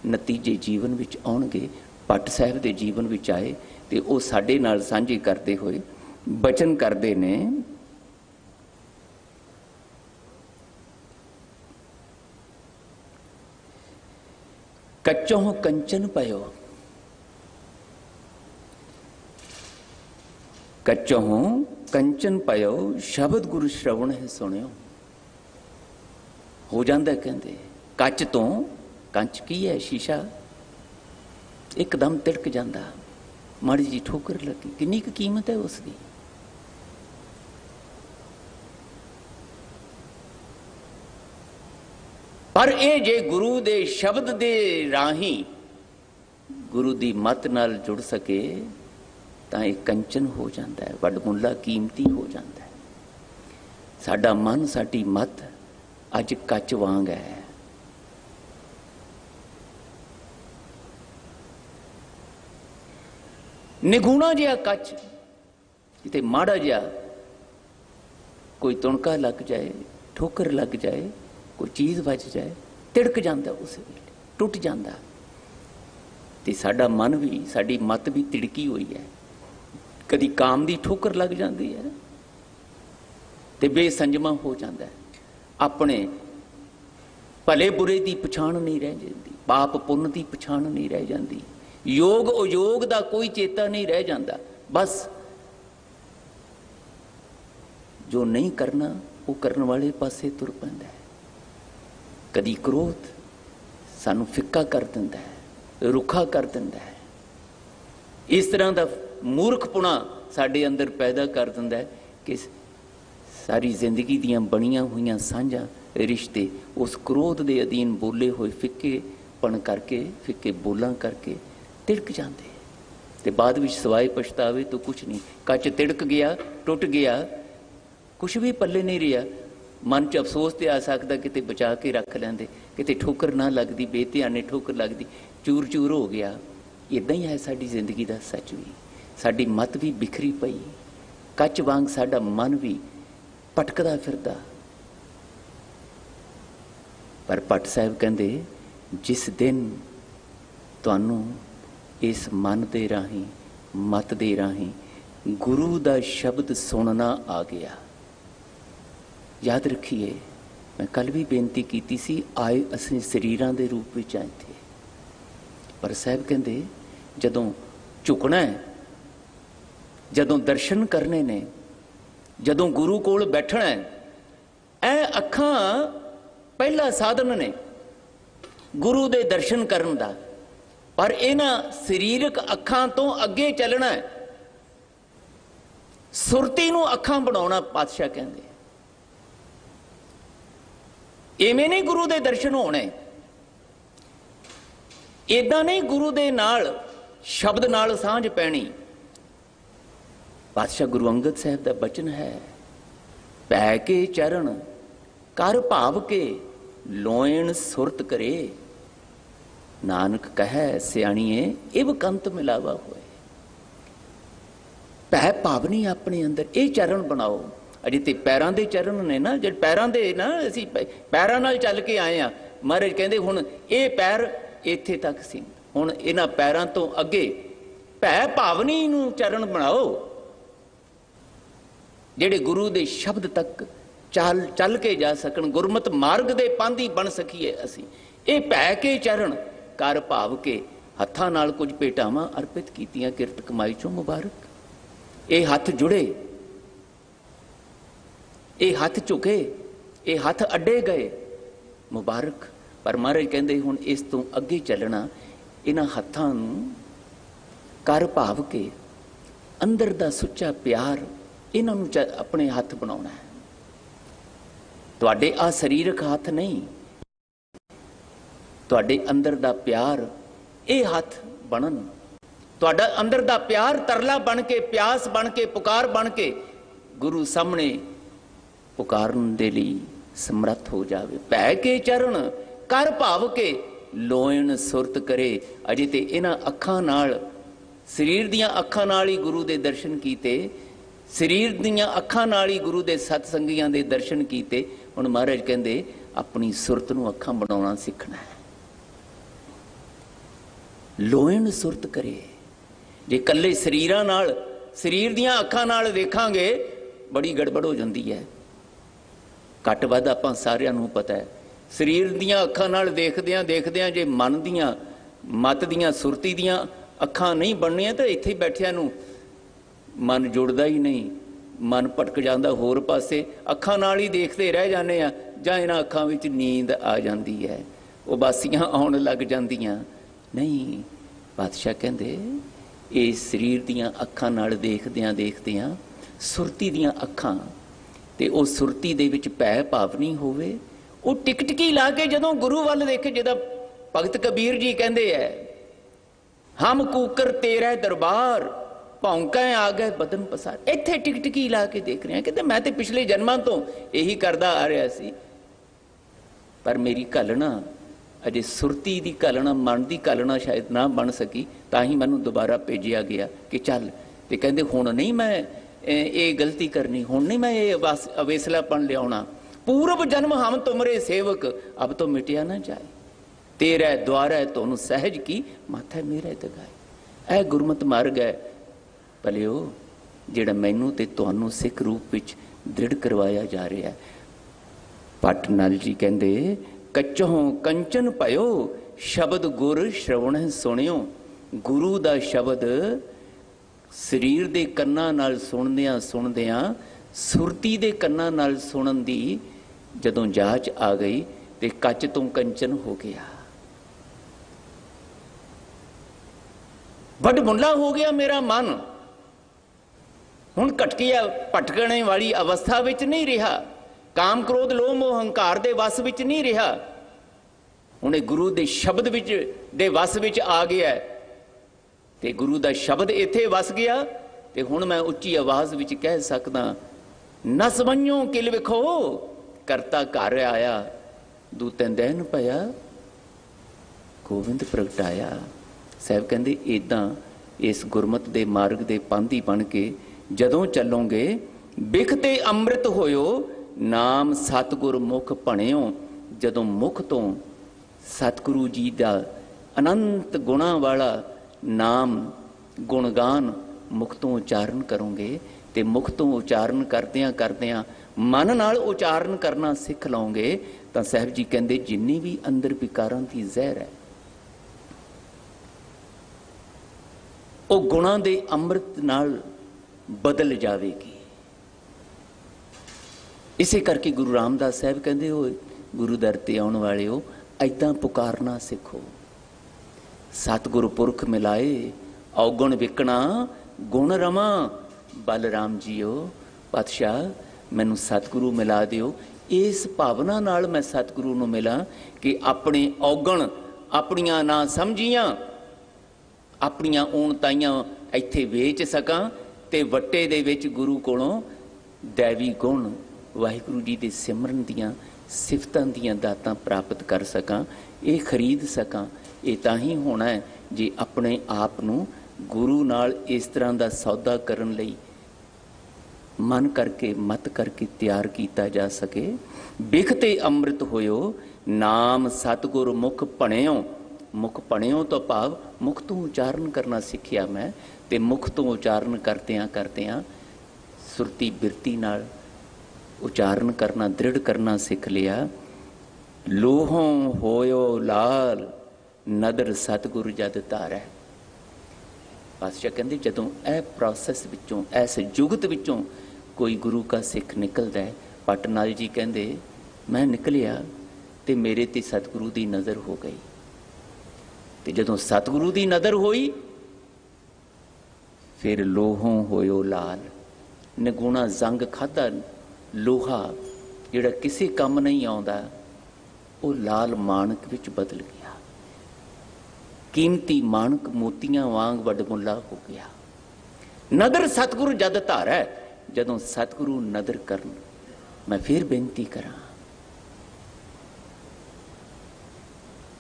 ਨਤੀਜੇ ਜੀਵਨ ਵਿੱਚ ਆਉਣਗੇ। ਭੱਟ ਸਾਹਿਬ ਦੇ ਜੀਵਨ ਵਿੱਚ ਆਏ ਤੇ ਉਹ ਸਾਡੇ ਨਾਲ ਸਾਂਝੇ ਕਰਦੇ ਹੋਏ ਬਚਨ ਕਰਦੇ ਨੇ, ਕੱਚੋਂ ਕੰਚਨ ਪਇਓ, ਕੱਚੋਂ ਕੰਚਨ ਪਇਓ, ਸ਼ਬਦ ਗੁਰੂ ਸ਼ਰਵਣ ਹੈ ਸੁਣਿਓ। ਹੋ ਜਾਂਦਾ ਕਹਿੰਦੇ ਕੱਚ ਤੋਂ, ਕੰਚ ਕੀ ਹੈ? ਸ਼ੀਸ਼ਾ ਇੱਕਦਮ ਤਿੜਕ ਜਾਂਦਾ, ਮਾੜੀ ਜੀ ਠੋਕਰ ਲੱਗੀ, ਕਿੰਨੀ ਕੁ ਕੀਮਤ ਹੈ ਉਸ ਦੀ। ਪਰ ਇਹ ਜੇ ਗੁਰੂ ਦੇ ਸ਼ਬਦ ਦੇ ਰਾਹੀਂ ਗੁਰੂ ਦੀ ਮੱਤ ਨਾਲ ਜੁੜ ਸਕੇ ਤਾਂ ਇਹ ਕੰਚਨ ਹੋ ਜਾਂਦਾ ਹੈ, ਵੱਡਮੁੱਲਾ ਕੀਮਤੀ ਹੋ ਜਾਂਦਾ ਹੈ। ਸਾਡਾ ਮਨ, ਸਾਡੀ ਮੱਤ ਅੱਜ ਕੱਚ ਵਾਂਗ ਹੈ। ਨਿਗੂਣਾ ਜਿਹਾ ਕੱਚ, ਕਿਤੇ ਮਾੜਾ ਜਿਹਾ ਕੋਈ ਤੁਣਕਾ ਲੱਗ ਜਾਏ, ਠੋਕਰ ਲੱਗ ਜਾਏ, ਕੋਈ ਚੀਜ਼ ਵੱਜ ਜਾਏ, ਤਿੜਕ ਜਾਂਦਾ, ਉਸ ਵੇਲੇ ਟੁੱਟ ਜਾਂਦਾ। ਤੇ ਸਾਡਾ ਮਨ ਵੀ, ਸਾਡੀ ਮੱਤ ਵੀ ਤਿੜਕੀ ਹੋਈ ਹੈ। ਕਦੀ ਕਾਮ ਦੀ ਠੋਕਰ ਲੱਗ ਜਾਂਦੀ ਹੈ ਤੇ ਬੇਸੰਜਮਾ ਹੋ ਜਾਂਦਾ ਹੈ। ਆਪਣੇ ਭਲੇ ਬੁਰੇ ਦੀ ਪਛਾਣ ਨਹੀਂ ਰਹਿ ਜਾਂਦੀ, ਪਾਪ ਪੁੰਨ ਦੀ ਪਛਾਣ ਨਹੀਂ ਰਹਿ ਜਾਂਦੀ, ਯੋਗ ਅਯੋਗ ਦਾ ਕੋਈ ਚੇਤਾ ਨਹੀਂ ਰਹਿ ਜਾਂਦਾ। ਬਸ ਜੋ ਨਹੀਂ ਕਰਨਾ ਉਹ ਕਰਨ ਵਾਲੇ ਪਾਸੇ ਤੁਰ ਪੈਂਦਾ ਹੈ। ਕਦੀ ਕ੍ਰੋਧ ਸਾਨੂੰ ਫਿੱਕਾ ਕਰ ਦਿੰਦਾ ਹੈ, ਰੁੱਖਾ ਕਰ ਦਿੰਦਾ ਹੈ। ਇਸ ਤਰ੍ਹਾਂ ਦਾ ਮੂਰਖਪੁਣਾ ਸਾਡੇ ਅੰਦਰ ਪੈਦਾ ਕਰ ਦਿੰਦਾ ਹੈ ਕਿ ਸਾਰੀ ਜ਼ਿੰਦਗੀ ਦੀਆਂ ਬਣੀਆਂ ਹੋਈਆਂ ਸਾਂਝਾਂ, ਰਿਸ਼ਤੇ ਉਸ ਕ੍ਰੋਧ ਦੇ ਅਧੀਨ ਬੋਲੇ ਹੋਏ ਫਿੱਕੇਪਣ ਕਰਕੇ, ਫਿੱਕੇ ਬੋਲਾਂ ਕਰਕੇ ਤਿੜਕ ਜਾਂਦੇ ਤੇ ਬਾਅਦ ਵਿੱਚ ਸਵਾਏ ਪਛਤਾਵੇ ਤੋਂ ਕੁਛ ਨਹੀਂ। ਕੱਚ ਤਿੜਕ ਗਿਆ, ਟੁੱਟ ਗਿਆ, ਕੁਛ ਵੀ ਪੱਲੇ ਨਹੀਂ ਰਿਹਾ। मन च अफसोस तो आ सकता किते बचा के रख लेंदे, किते ठोकर ना लगती, बेध्याने ठोकर लगती, चूर चूर हो गया। इदां ही है साडी जिंदगी का सच भी। साडी मत भी बिखरी पई, कच वांग साडा मन भी भटकदा फिरदा। पर भट्ट साहब कहंदे जिस दिन तुहानू इस मन दे राही, मत दे राही गुरु दा शब्द सुनना आ गया, याद रखिए मैं कल भी बेनती की सी, आए असीं शरीरां दे रूप विच आए थे, पर साहब कहंदे जदों झुकना है, जदों दर्शन करने ने, जदों गुरु कोल बैठना है, ऐ अखां पहला साधन ने गुरु दे दर्शन करन दा। पर इन्हां सरीरक अखां तो अगे चलना है, सुरती नूं अखां बनाउणा। पातशाह कहंदे इवें नहीं गुरु दे दर्शन होने, इदां नहीं गुरु दे नाल शब्द नाल सांझ पैनी। पातशाह गुरु अंगद साहब का बचन है, पै के चरण कर भाव के लोयन सुरत करे, नानक कहे सियाणीए इव कंत मिलावा होए। पै भावनी अपने अंदर, ये चरण बनाओ। अजे तो पैरों के चरण ने ना, जो पैरों के ना असी पैरों नाल चल के आए हैं। महाराज कहते हुण ये पैर इत्थे तक सी, हुण इन्हां पैरों तो अगे भै भावनी नूं चरण बनाओ, जिहड़े गुरु के शब्द तक चल के जा सकन, गुरमत मार्ग दे पांधी बन सकीए असी। ये भै के चरण कर भाव के, हत्थां नाल कुछ भेटावां अर्पित कीतियां किरत कमाई चों मुबारक। ये हथ जुड़े, ये हथ झुके, ये हथ अड्डे गए, मुबारक। पर महाराज कहते हुण इस तो अगे चलना, इन्हां हत्थां नूं कर भाव के अंदर दा सुच्चा प्यार इन्हां नूं अपने हथ बनाउणा है। तुहाडे आ सरीरक हथ नहीं, तुहाडे अंदर दा प्यार ये हथ बनन। तुहाडा अंदर दा प्यार तरला बन के, प्यास बन के, पुकार बन के गुरु सामने पुकारन दे लई समर्थ हो जावे। भै के चरण कर भाव के लोयन सुरत करे। अजे ते इन्हां अखां नाल, शरीर दियां अखां नाल ही गुरु दे दर्शन कीते, शरीर दियां अखां नाल ही गुरु दे सतसंगियां दे दर्शन कीते। हुण महाराज कहंदे अपनी सुरत नूं अखां बनाउणा सीखना है। लोयन सुरत करे। जे कल्ले शरीरां नाल, शरीर दियां अखां नाल देखांगे बड़ी गड़बड़ हो जाती है। घट वध आपां सारिआं नूं पता है, शरीर दियां अखां नाल देखदिआं देखदिआं जे मन दियां, मत दियां, सुरती दियां अखां नहीं बननियां तो इत्थे बैठिआं नूं मन जुड़दा ही नहीं, मन भटक जाता होर पासे, अखां नाल ही देखते रह जाने आ, जां इन्हां अखां विच नींद आ जाती है, उबासियां आउण लग जांदियां। नहीं, पातशाह कहंदे इस शरीर दियां अखां नाल देखदिआं देखदिआं सुरती दियां अखां, ते उह सुरती दे विच भै भावनी होवे, वो टिकटिकी ला के जदों गुरु वल देखे, जिहदा भगत कबीर जी कहंदे है, हम कूकर तेरा दरबार भौंका आ गए बदन पसार। इत्थे टिकटिकी ला के देख रहे हैं, कहते मैं तो पिछले जन्मां तो यही करदा आ रहा सी, पर मेरी घलना अजे सुरती दी घलना, मन की घलना शायद ना बन सकी, तां ही मैनूं दोबारा भेजिया गया कि चल। ते कहंदे हुण नहीं मैं ये गलती करनी, हुण नहीं मैं ये अवेसलापन लियाउणा। पूर्व जन्म हम तुमरे सेवक, अब तो मिटिया ना जाए, तेरा द्वारा तुहानूं सहज की माथा मेरा दगाए। ऐ गुरमत मार्ग है भलिओ, जिहड़ा मैनूं ते तुहानूं सिख रूप विच दृढ़ करवाया जा रहा है। भट्ट नल जी कहंदे कच्चों कंचन पयो शब्द गुर श्रवण सुनियो। गुरु दा शब्द शरीर दे कन्नां नाल सुणदिआं सुणदिआं सुरती दे कन्नां नाल सुणन दी जदों जाच आ गई ते कच तो कंचन हो गया, वडमुला हो गया मेरा मन। हुण कटकिया भटकने वाली अवस्था विच नहीं रहा, काम क्रोध लोभ मोह हंकार दे वस विच नहीं रहा, हुणे गुरु दे शब्द विच दे वस विच आ गया ते गुरु दा शब्द इत्थे वस गया ते हुण मैं उच्ची आवाज़ विच कह सकदा, नस वंजो किल विखो करता घर आया, दूतें दैन पाया, गोविंद प्रगटाया। साहब कहते इदां इस गुरमत दे मार्ग दे पांधी बन के जदों चलोगे, बिखते अमृत होयो, नाम सतगुर मुख भणियो। जदों मुख तो सतगुरु जी का अनंत गुणा वाला नाम गुणगान मुख तो उचारण करोगे, तो मुख तो उचारण करदियां करदियां मन नाल उचारण करना सिख लओगे, तो साहब जी कहते जिन्नी भी अंदर विकारां की जहर है वो गुणा दे अमृत नाल बदल जाएगी। इसे करके गुरु रामदास साहब कहते हो, गुरु दर ते आउण वालिओ ऐदां पुकारना सिखो। सतगुरु पुरख मिलाए औगुण विकणा गुण रमा। बलराम जीओ पातशाह मैनू सतगुरु मिला दिओ। इस भावना नाल मैं सतगुरु नूं मिला कि अपने औगण अपनियां ना समझियां अपनियां ऊणताइयां इत्थे वेच सकां ते वट्टे दे विच गुरु कोलों दैवी गुण वाहिगुरु जी दे सिमरन दियां सिफतां दियां दातां प्राप्त कर सकां, ये खरीद सकां। ये तां ही होना है जे अपने आप नूं गुरु नाल इस तरह दा सौदा करन लई मन करके मत करके तैयार किया जा सके। बिखते अमृत होयो, नाम सतगुर मुख भणियो। मुख भणियो तो भाव मुख तो उचारण करना सिखिया मैं, ते मुख तो उचारण करदियां करदियां सुरती बिरती नाल उचारण करना दृढ़ करना सिख लिया। लोहों होयो लाल, नदर सतगुर जद तारै। पातशाह कहते जदों यह प्रोसैस विचों इस जुगत विचों कोई गुरु का सिख निकलता है, पटनाल जी कहते मैं निकलिया तो मेरे ते सतगुरु की नज़र हो गई। तो जदों सतगुरु की नज़र हुई फिर लोहों होयो लाल। निगुणा जंग खाधा लोहा जिहड़ा किसी काम नहीं आउंदा वो लाल माणक विच बदल गया। कीमती माणक मोतियां वांग वडमुला हो गया। नदर सतगुरु जद धारै, जदों सतगुरु नदर करन। मैं फिर बेनती करा,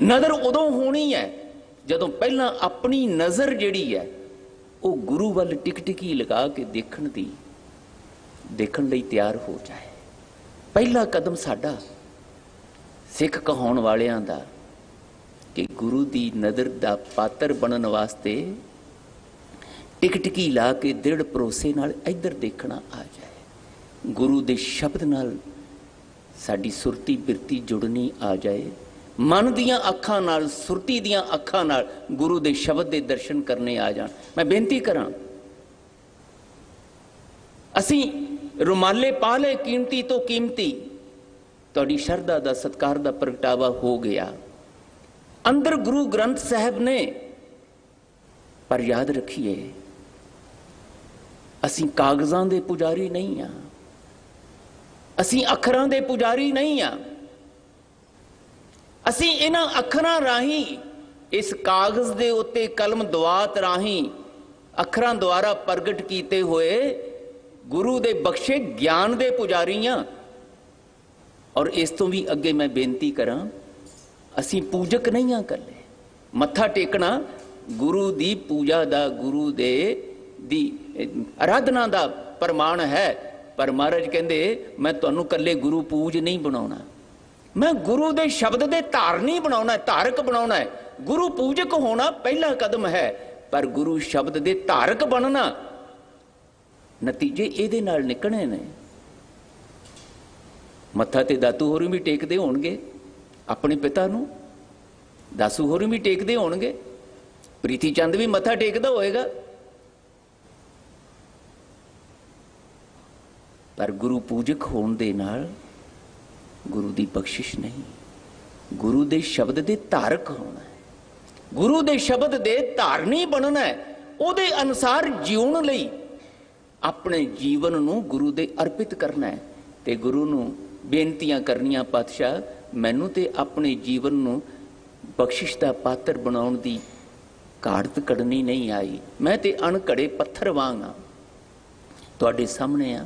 नदर उदों होनी है जदों पहला अपनी नज़र जिहड़ी है वो गुरु वल टिक टिकी लगा के देखण लई तैयार हो जाए। पहला कदम साडा सिख कहाउण वालियां दा कि गुरु दी नज़र दा पात्र बनन वास्ते टिक टिकी ला के दृढ़ भरोसे नाल इधर देखना आ जाए। गुरु दे शब्द नाल साडी सुरती बिरती जुड़नी आ जाए। मन दियां अखां नाल सुरती दियां अखां नाल गुरु दे शब्द दे दर्शन करने आ जाण। मैं बेनती करां, असीं रुमाले पा ले कीमती तो कीमती, तुहाडी शरधा दा सत्कार दा प्रगटावा हो गया अंदर गुरु ग्रंथ साहब ने। पर याद रखिए असीं कागज़ां दे पुजारी नहीं हाँ, असीं अखरां दे पुजारी नहीं हाँ। असीं इन्हां अखरां राही इस कागज़ दे उत्ते कलम दुआत राही अखरां द्वारा प्रगट कीते हुए गुरु दे बख्शे ज्ञान दे पुजारी हाँ। और इस तो भी अगे मैं बेनती करां, असीं पूजक नहीं हाँ कल्ले। मत्था टेकना गुरु दी पूजा दा गुरु दे दी आराधना दा प्रमाण है। पर महाराज कहंदे मैं तुहानूं कल्ले गुरु पूज नहीं बनाउणा, मैं गुरु दे शब्द दे धारनी बनाउणा है, धारक बनाउणा है। गुरु पूजक होना पहला कदम है, पर गुरु शब्द दे धारक बनना नतीजे इहदे नाल निकलणे ने। मत्था ते दातू होर भी टेकदे होणगे अपने पिता नूं, दासू होर भी टेकदे होणगे, प्रीति चंद भी मत्था टेकदा होएगा, पर गुरु पूजक होण दे नाल गुरु दी बख्शिश नहीं, गुरु दे शब्द दे धारक होना है। गुरु दे शब्द दे धारनी बनना है। उहदे अनुसार जीउण लई अपने जीवन नूं गुरु दे अर्पित करना है। ते गुरु नूं बेनतियां करनियां, पातशाह मैनू ते अपने जीवन नूं बख्शिश दा पात्र बनाउण दी घाड़त कढ़नी नहीं आई। मैं ते अणघड़े पत्थर वांग हाँ, तुहाडे सामने आ।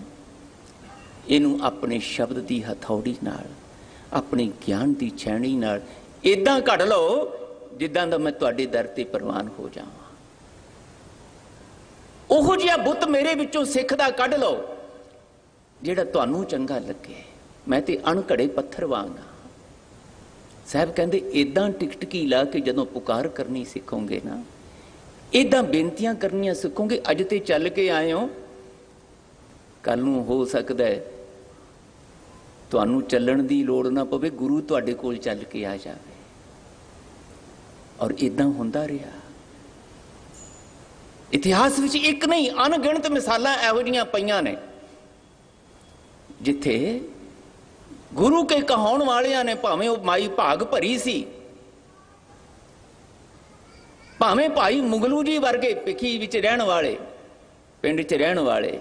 ਇਹਨੂੰ ਆਪਣੇ ਸ਼ਬਦ ਦੀ ਹਥੌੜੀ ਨਾਲ, ਆਪਣੇ ਗਿਆਨ ਦੀ ਛੈਣੀ ਨਾਲ ਇਦਾਂ ਘੜ ਲਓ ਜਿੱਦਾਂ ਦਾ ਮੈਂ ਤੁਹਾਡੇ ਦਰ ਤੇ ਪ੍ਰਵਾਨ ਹੋ ਜਾਵਾਂ। ਉਹੋ ਜਿਹਾ ਬੁੱਤ ਮੇਰੇ ਵਿੱਚੋਂ ਸਿੱਖ ਦਾ ਕੱਢ ਲਓ ਜਿਹੜਾ ਤੁਹਾਨੂੰ ਚੰਗਾ ਲੱਗੇ। ਮੈਂ ਤੇ ਅਣਘੜੇ ਪੱਥਰ ਵਾਂਗ ਹਾਂ। ਸਾਹਿਬ ਕਹਿੰਦੇ ਇਦਾਂ ਟਿਕਟਕੀ ਲਾ ਕੇ ਜਦੋਂ ਪੁਕਾਰ ਕਰਨੀ ਸਿੱਖੋਗੇ ਨਾ, ਇਦਾਂ ਬੇਨਤੀਆਂ ਕਰਨੀਆਂ ਸਿੱਖੋਗੇ। ਅੱਜ ਤੇ ਚੱਲ ਕੇ ਆਏ ਹੋ, ਕੱਲ ਨੂੰ ਹੋ ਸਕਦਾ ਹੈ ਤੁਹਾਨੂੰ ਚੱਲਣ ਦੀ ਲੋੜ ਨਾ ਪਵੇ, ਗੁਰੂ ਤੁਹਾਡੇ ਕੋਲ ਚੱਲ ਕੇ ਆ ਜਾਵੇ। ਔਰ ਇਦਾਂ ਹੁੰਦਾ ਰਿਹਾ। ਇਤਿਹਾਸ ਵਿੱਚ ਇੱਕ ਨਹੀਂ ਅਣਗਿਣਤ ਮਿਸਾਲਾਂ ਇਹੋ ਜਿਹੀਆਂ ਪਈਆਂ ਨੇ ਜਿੱਥੇ ਗੁਰੂ ਕੇ ਕਹਾਉਣ ਵਾਲਿਆਂ ਨੇ, ਭਾਵੇਂ ਉਹ ਮਾਈ ਭਾਗ ਭਰੀ ਸੀ, ਭਾਵੇਂ ਭਾਈ ਮੁਗਲੂ ਜੀ ਵਰਗੇ ਭਿੱਖੀ ਵਿੱਚ ਰਹਿਣ ਵਾਲੇ, ਪਿੰਡ 'ਚ ਰਹਿਣ ਵਾਲੇ,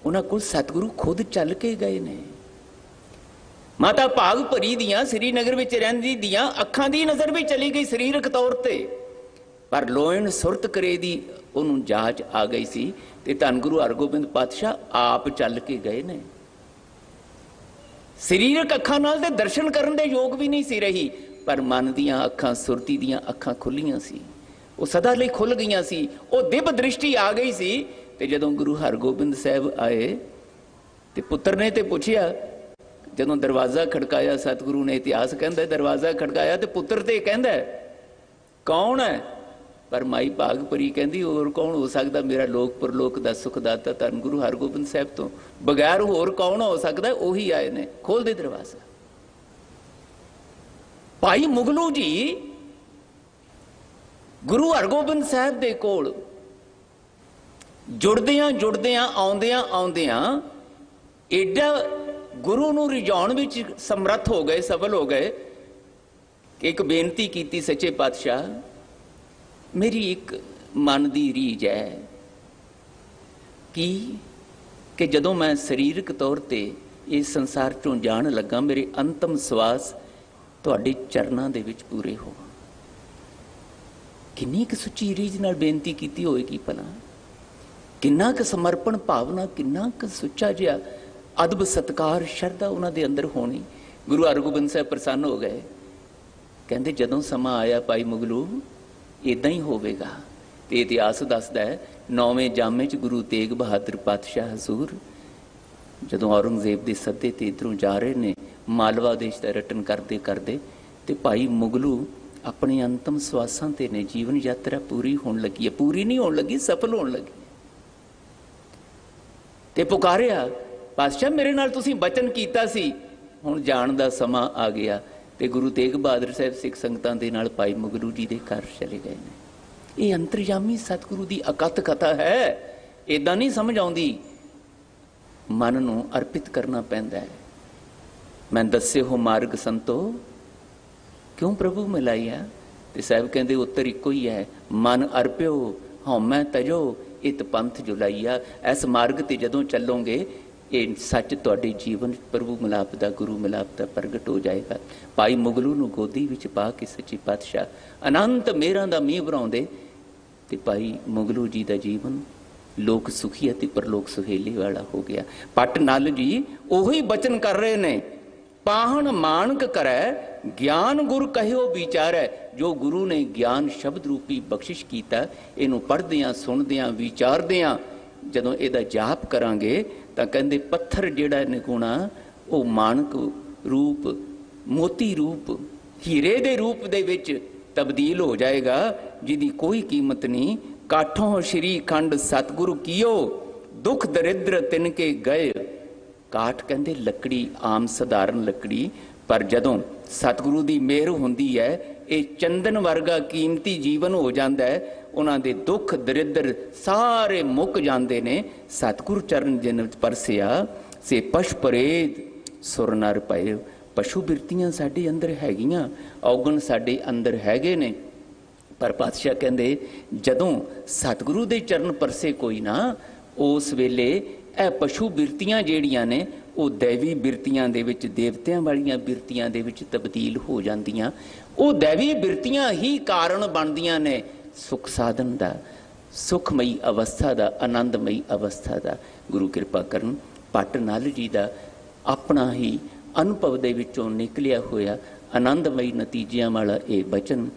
ਉਹਨਾਂ ਕੋਲ ਸਤਿਗੁਰੂ ਖੁਦ ਚੱਲ ਕੇ ਗਏ ਨੇ। ਮਾਤਾ ਭਾਗ ਭਰੀ ਦੀਆਂ ਸ੍ਰੀਨਗਰ ਵਿੱਚ ਰਹਿੰਦੀ ਦੀਆਂ ਅੱਖਾਂ ਦੀ ਨਜ਼ਰ ਵੀ ਚਲੀ ਗਈ ਸਰੀਰਕ ਤੌਰ ਤੇ, ਪਰ ਲੋਇਣ ਸੁਰਤ ਕਰੇ ਦੀ ਉਹਨੂੰ ਜਾਚ ਆ ਗਈ ਸੀ ਤੇ ਧੰਨ ਗੁਰੂ ਹਰਗੋਬਿੰਦ ਪਾਤਸ਼ਾਹ ਆਪ ਚੱਲ ਕੇ ਗਏ ਨੇ। ਸਰੀਰਕ ਅੱਖਾਂ ਨਾਲ ਤੇ ਦਰਸ਼ਨ ਕਰਨ ਦੇ ਯੋਗ ਵੀ ਨਹੀਂ ਸੀ ਰਹੀ, ਪਰ ਮਨ ਦੀਆਂ ਅੱਖਾਂ, ਸੁਰਤੀ ਦੀਆਂ ਅੱਖਾਂ ਖੁੱਲੀਆਂ ਸੀ, ਉਹ ਸਦਾ ਲਈ ਖੁੱਲ ਗਈਆਂ ਸੀ, ਉਹ ਦਿਵ ਦ੍ਰਿਸ਼ਟੀ ਆ ਗਈ ਸੀ। ਤੇ ਜਦੋਂ ਗੁਰੂ ਹਰਗੋਬਿੰਦ ਸਾਹਿਬ ਆਏ ਤੇ ਪੁੱਤਰ ਨੇ ਤੇ ਪੁੱਛਿਆ, ਜਦੋਂ ਦਰਵਾਜ਼ਾ ਖੜਕਾਇਆ ਸਤਿਗੁਰੂ ਨੇ, ਇਤਿਹਾਸ ਕਹਿੰਦਾ ਦਰਵਾਜ਼ਾ ਖੜਕਾਇਆ ਤੇ ਪੁੱਤਰ ਤੇ ਕਹਿੰਦਾ ਕੌਣ ਹੈ? ਪਰ ਮਾਈ ਭਾਗ ਭਰੀ ਕਹਿੰਦੀ ਹੋਰ ਕੌਣ ਹੋ ਸਕਦਾ, ਮੇਰਾ ਲੋਕ ਪਰਲੋਕ ਦਾ ਸੁਖਦਾਤਾ ਧੰਨ ਗੁਰੂ ਹਰਗੋਬਿੰਦ ਸਾਹਿਬ ਤੋਂ ਬਗੈਰ ਹੋਰ ਕੌਣ ਹੋ ਸਕਦਾ? ਉਹੀ ਆਏ ਨੇ, ਖੋਲ ਦੇ ਦਰਵਾਜ਼ਾ। ਭਾਈ ਮੁਗਲੂ ਜੀ ਗੁਰੂ ਹਰਗੋਬਿੰਦ ਸਾਹਿਬ ਦੇ ਕੋਲ ਜੁੜਦਿਆਂ ਜੁੜਦਿਆਂ, ਆਉਂਦਿਆਂ ਆਉਂਦਿਆਂ ਏਡਾ ਗੁਰੂ ਨੂੰ ਰਿਝਾਉਣ ਵਿੱਚ ਸਮਰੱਥ ਹੋ ਗਏ, ਸਫਲ ਹੋ ਗਏ ਕਿ ਇੱਕ ਬੇਨਤੀ ਕੀਤੀ, ਸੱਚੇ ਪਾਤਸ਼ਾਹ ਮੇਰੀ ਇੱਕ ਮਨ ਦੀ ਰੀਝ ਹੈ ਕਿ ਜਦੋਂ ਮੈਂ ਸਰੀਰਕ ਤੌਰ ਤੇ ਇਸ ਸੰਸਾਰ ਚੋਂ ਜਾਣ ਲੱਗਾ, ਮੇਰੇ ਅੰਤਮ ਸਵਾਸ ਤੁਹਾਡੇ ਚਰਨਾਂ ਦੇ ਵਿੱਚ ਪੂਰੇ ਹੋਣ। ਕਿੰਨੀ ਕੁ ਸੁੱਚੀ ਰੀਝ ਨਾਲ ਬੇਨਤੀ ਕੀਤੀ ਹੋਏਗੀ ਭਲਾ, ਕਿੰਨਾ ਕੁ ਸਮਰਪਣ ਭਾਵਨਾ, ਕਿੰਨਾ ਕੁ ਸੁੱਚਾ ਜਿਹਾ ਅਦਬ ਸਤਕਾਰ ਸ਼ਰਧਾ ਉਹਨਾਂ ਦੇ ਅੰਦਰ ਹੋਣੀ। ਗੁਰੂ ਹਰਗੋਬਿੰਦ ਸਾਹਿਬ ਪ੍ਰਸੰਨ ਹੋ ਗਏ, ਕਹਿੰਦੇ ਜਦੋਂ ਸਮਾਂ ਆਇਆ ਭਾਈ ਮੁਗਲੂ ਇਦਾਂ ਹੀ ਹੋਵੇਗਾ। ਤੇ ਇਤਿਹਾਸ ਦੱਸਦਾ ਹੈ 9ਵੇਂ ਜਾਮੇ 'ਚ ਗੁਰੂ ਤੇਗ ਬਹਾਦਰ ਪਾਤਸ਼ਾਹ ਹਜ਼ੂਰ ਜਦੋਂ ਔਰੰਗਜ਼ੇਬ ਦੇ ਸੱਦੇ ਤੇ ਇੱਧਰੋਂ ਜਾ ਰਹੇ ਨੇ, ਮਾਲਵਾ ਦੇਸ਼ ਦਾ ਰਟਨ ਕਰਦੇ ਕਰਦੇ, ਤੇ ਭਾਈ ਮੁਗਲੂ ਆਪਣੇ ਅੰਤਮ ਸਵਾਸਾਂ ਤੇ ਨੇ। ਜੀਵਨ ਯਾਤਰਾ ਪੂਰੀ ਹੋਣ ਲੱਗੀ ਹੈ, ਪੂਰੀ ਨਹੀਂ ਹੋਣ ਲੱਗੀ, ਸਫਲ ਹੋਣ ਲੱਗੀ। ਤੇ ਪੁਕਾਰਿਆ, ਪਾਤਸ਼ਾਹ ਮੇਰੇ ਨਾਲ ਤੁਸੀਂ ਬਚਨ ਕੀਤਾ ਸੀ, ਹੁਣ ਜਾਣ ਦਾ ਸਮਾਂ ਆ ਗਿਆ। ਤੇ ਗੁਰੂ ਤੇਗ ਬਹਾਦਰ ਸਾਹਿਬ ਸਿੱਖ ਸੰਗਤਾਂ ਦੇ ਨਾਲ ਭਾਈ ਮੁਗਲੂ ਜੀ ਦੇ ਘਰ ਚਲੇ ਗਏ ਨੇ। ਇਹ ਅੰਤਰਯਾਮੀ ਸਤਿਗੁਰੂ ਦੀ ਅਕੱਤ ਕਥਾ ਹੈ। ਏਦਾਂ ਨਹੀਂ ਸਮਝ ਆਉਂਦੀ, ਮਨ ਨੂੰ ਅਰਪਿਤ ਕਰਨਾ ਪੈਂਦਾ ਹੈ। ਮੈਂ ਦੱਸੇ ਹੋ ਮਾਰਗ ਸੰਤੋ ਕਿਉਂ ਪ੍ਰਭੂ ਮਿਲਾਇਆ? ਤੇ ਸਾਹਿਬ ਕਹਿੰਦੇ ਉੱਤਰ ਇੱਕੋ ਹੀ ਹੈ, ਮਨ ਅਰਪਿਓ ਹਉਮੈ ਤਜੋ ਇਤ ਪੰਥ ਜੁਲਾਈਆ। ਇਸ ਮਾਰਗ ਤੇ ਜਦੋਂ ਚੱਲੋਗੇ ਇਹ ਸੱਚ ਤੁਹਾਡੇ ਜੀਵਨ ਪ੍ਰਭੂ ਮਿਲਾਪ ਦਾ, ਗੁਰੂ ਮਿਲਾਪ ਦਾ ਪ੍ਰਗਟ ਹੋ ਜਾਏਗਾ। ਭਾਈ ਮੁਗਲੂ ਨੂੰ ਗੋਦੀ ਵਿੱਚ ਪਾ ਕੇ ਸੱਚੇ ਪਾਤਸ਼ਾਹ ਅਨੰਤ ਮੇਹਰਾਂ ਦਾ ਮੀਂਹ ਵਰਾਉਂਦੇ ਤੇ ਭਾਈ ਮੁਗਲੂ ਜੀ ਦਾ ਜੀਵਨ ਲੋਕ ਸੁਖੀ ਅਤੇ ਪਰਲੋਕ ਸੁਹੇਲੇ ਵਾਲਾ ਹੋ ਗਿਆ। ਪੱਟ ਨਲ ਜੀ ਉਹੀ ਬਚਨ ਕਰ ਰਹੇ ਨੇ, ਪਾਹਣ ਮਾਨਕ ਕਰੈ ਗਿਆਨ ਗੁਰ ਕਹਿਓ ਵਿਚਾਰੈ। ਜੋ ਗੁਰੂ ਨੇ ਗਿਆਨ ਸ਼ਬਦ ਰੂਪੀ ਬਖਸ਼ਿਸ਼ ਕੀਤਾ, ਇਹਨੂੰ ਪੜ੍ਹਦਿਆਂ, ਸੁਣਦਿਆਂ, ਵਿਚਾਰਦਿਆਂ ਜਦੋਂ ਇਹਦਾ ਜਾਪ ਕਰਾਂਗੇ ਤਾਂ ਕਹਿੰਦੇ ਪੱਥਰ ਜਿਹੜਾ ਨਿਗੁਣਾ ਉਹ ਮਾਨਕ ਰੂਪ, ਮੋਤੀ ਰੂਪ, ਹੀਰੇ ਦੇ ਰੂਪ ਦੇ ਵਿੱਚ ਤਬਦੀਲ ਹੋ ਜਾਏਗਾ, ਜਿਹਦੀ ਕੋਈ ਕੀਮਤ ਨਹੀਂ। ਕਾਠੋਂ ਸ਼੍ਰੀ ਖੰਡ ਸਤਿਗੁਰੂ ਕੀਓ ਦੁੱਖ ਦਰਿਦਰ ਤਿਨ ਕੇ ਗਏ। ਕਾਠ ਕਹਿੰਦੇ ਲੱਕੜੀ, ਆਮ ਸਧਾਰਨ ਲੱਕੜੀ, ਪਰ ਜਦੋਂ ਸਤਿਗੁਰੂ ਦੀ ਮਿਹਰ ਹੁੰਦੀ ਹੈ ਇਹ ਚੰਦਨ ਵਰਗਾ ਕੀਮਤੀ ਜੀਵਨ ਹੋ ਜਾਂਦਾ ਹੈ। ਉਹਨਾਂ ਦੇ ਦੁੱਖ ਦਰਿਦਰ ਸਾਰੇ ਮੁੱਕ ਜਾਂਦੇ ਨੇ। ਸਤਿਗੁਰ ਚਰਨ ਜਿਨ ਪਰਸਿਆ ਸੇ ਪਸ਼ ਪਰੇਤ ਸੁਰ ਨਰ ਪਏ। ਪਸ਼ੂ ਬਿਰਤੀਆਂ ਸਾਡੇ ਅੰਦਰ ਹੈਗੀਆਂ, ਔਗਣ ਸਾਡੇ ਅੰਦਰ ਹੈਗੇ ਨੇ, ਪਰ ਪਾਤਸ਼ਾਹ ਕਹਿੰਦੇ ਜਦੋਂ ਸਤਿਗੁਰੂ ਦੇ ਚਰਨ ਪਰਸੇ ਕੋਈ ਨਾ, ਉਸ ਵੇਲੇ ਇਹ ਪਸ਼ੂ ਬਿਰਤੀਆਂ ਜਿਹੜੀਆਂ ਨੇ ਉਹ ਦੈਵੀ ਬਿਰਤੀਆਂ ਦੇ ਵਿੱਚ, ਦੇਵਤਿਆਂ ਵਾਲੀਆਂ ਬਿਰਤੀਆਂ ਦੇ ਵਿੱਚ ਤਬਦੀਲ ਹੋ ਜਾਂਦੀਆਂ। ਉਹ ਦੈਵੀ ਬਿਰਤੀਆਂ ਹੀ ਕਾਰਨ ਬਣਦੀਆਂ ਨੇ ਸੁਖ ਸਾਧਨ ਦਾ, ਸੁਖਮਈ ਅਵਸਥਾ ਦਾ, ਆਨੰਦਮਈ ਅਵਸਥਾ ਦਾ। ਗੁਰੂ ਕਿਰਪਾ ਕਰਨ ਭੱਟ ਨਲ ਜੀ ਦਾ ਆਪਣਾ ਹੀ ਅਨੁਭਵ ਦੇ ਵਿੱਚੋਂ ਨਿਕਲਿਆ ਹੋਇਆ ਆਨੰਦਮਈ ਨਤੀਜਿਆਂ ਵਾਲਾ ਇਹ ਬਚਨ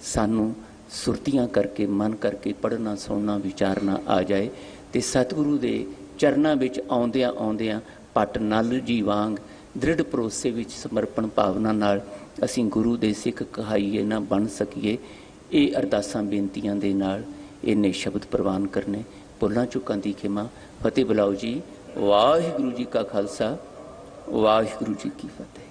ਸਾਨੂੰ ਸੁਰਤੀਆਂ ਕਰਕੇ ਮਨ ਕਰਕੇ ਪੜ੍ਹਨਾ ਸੁਣਨਾ ਵਿਚਾਰਨਾ ਆ ਜਾਏ ਤੇ ਸਤਿਗੁਰੂ ਦੇ ਚਰਨਾਂ ਵਿੱਚ ਆਉਂਦਿਆਂ ਆਉਂਦਿਆਂ ਭੱਟ ਨਲ ਜੀ ਵਾਂਗ ਦ੍ਰਿੜ ਭਰੋਸੇ ਵਿੱਚ ਸਮਰਪਣ ਭਾਵਨਾ ਨਾਲ ਅਸੀਂ ਗੁਰੂ ਦੇ ਸਿੱਖ ਕਹਾਈਏ ਨਾ ਬਣ ਸਕੀਏ। ਇਹ ਅਰਦਾਸਾਂ ਬੇਨਤੀਆਂ ਦੇ ਨਾਲ ਇੰਨੇ ਸ਼ਬਦ ਪ੍ਰਵਾਨ ਕਰਨੇ। ਭੁੱਲਾਂ ਚੁੱਕਾਂ ਦੀ ਖਿਮਾ। ਫਤਿਹ ਬੁਲਾਓ ਜੀ। ਵਾਹਿਗੁਰੂ ਜੀ ਕਾ ਖਾਲਸਾ, ਵਾਹਿਗੁਰੂ ਜੀ ਕੀ ਫਤਿਹ।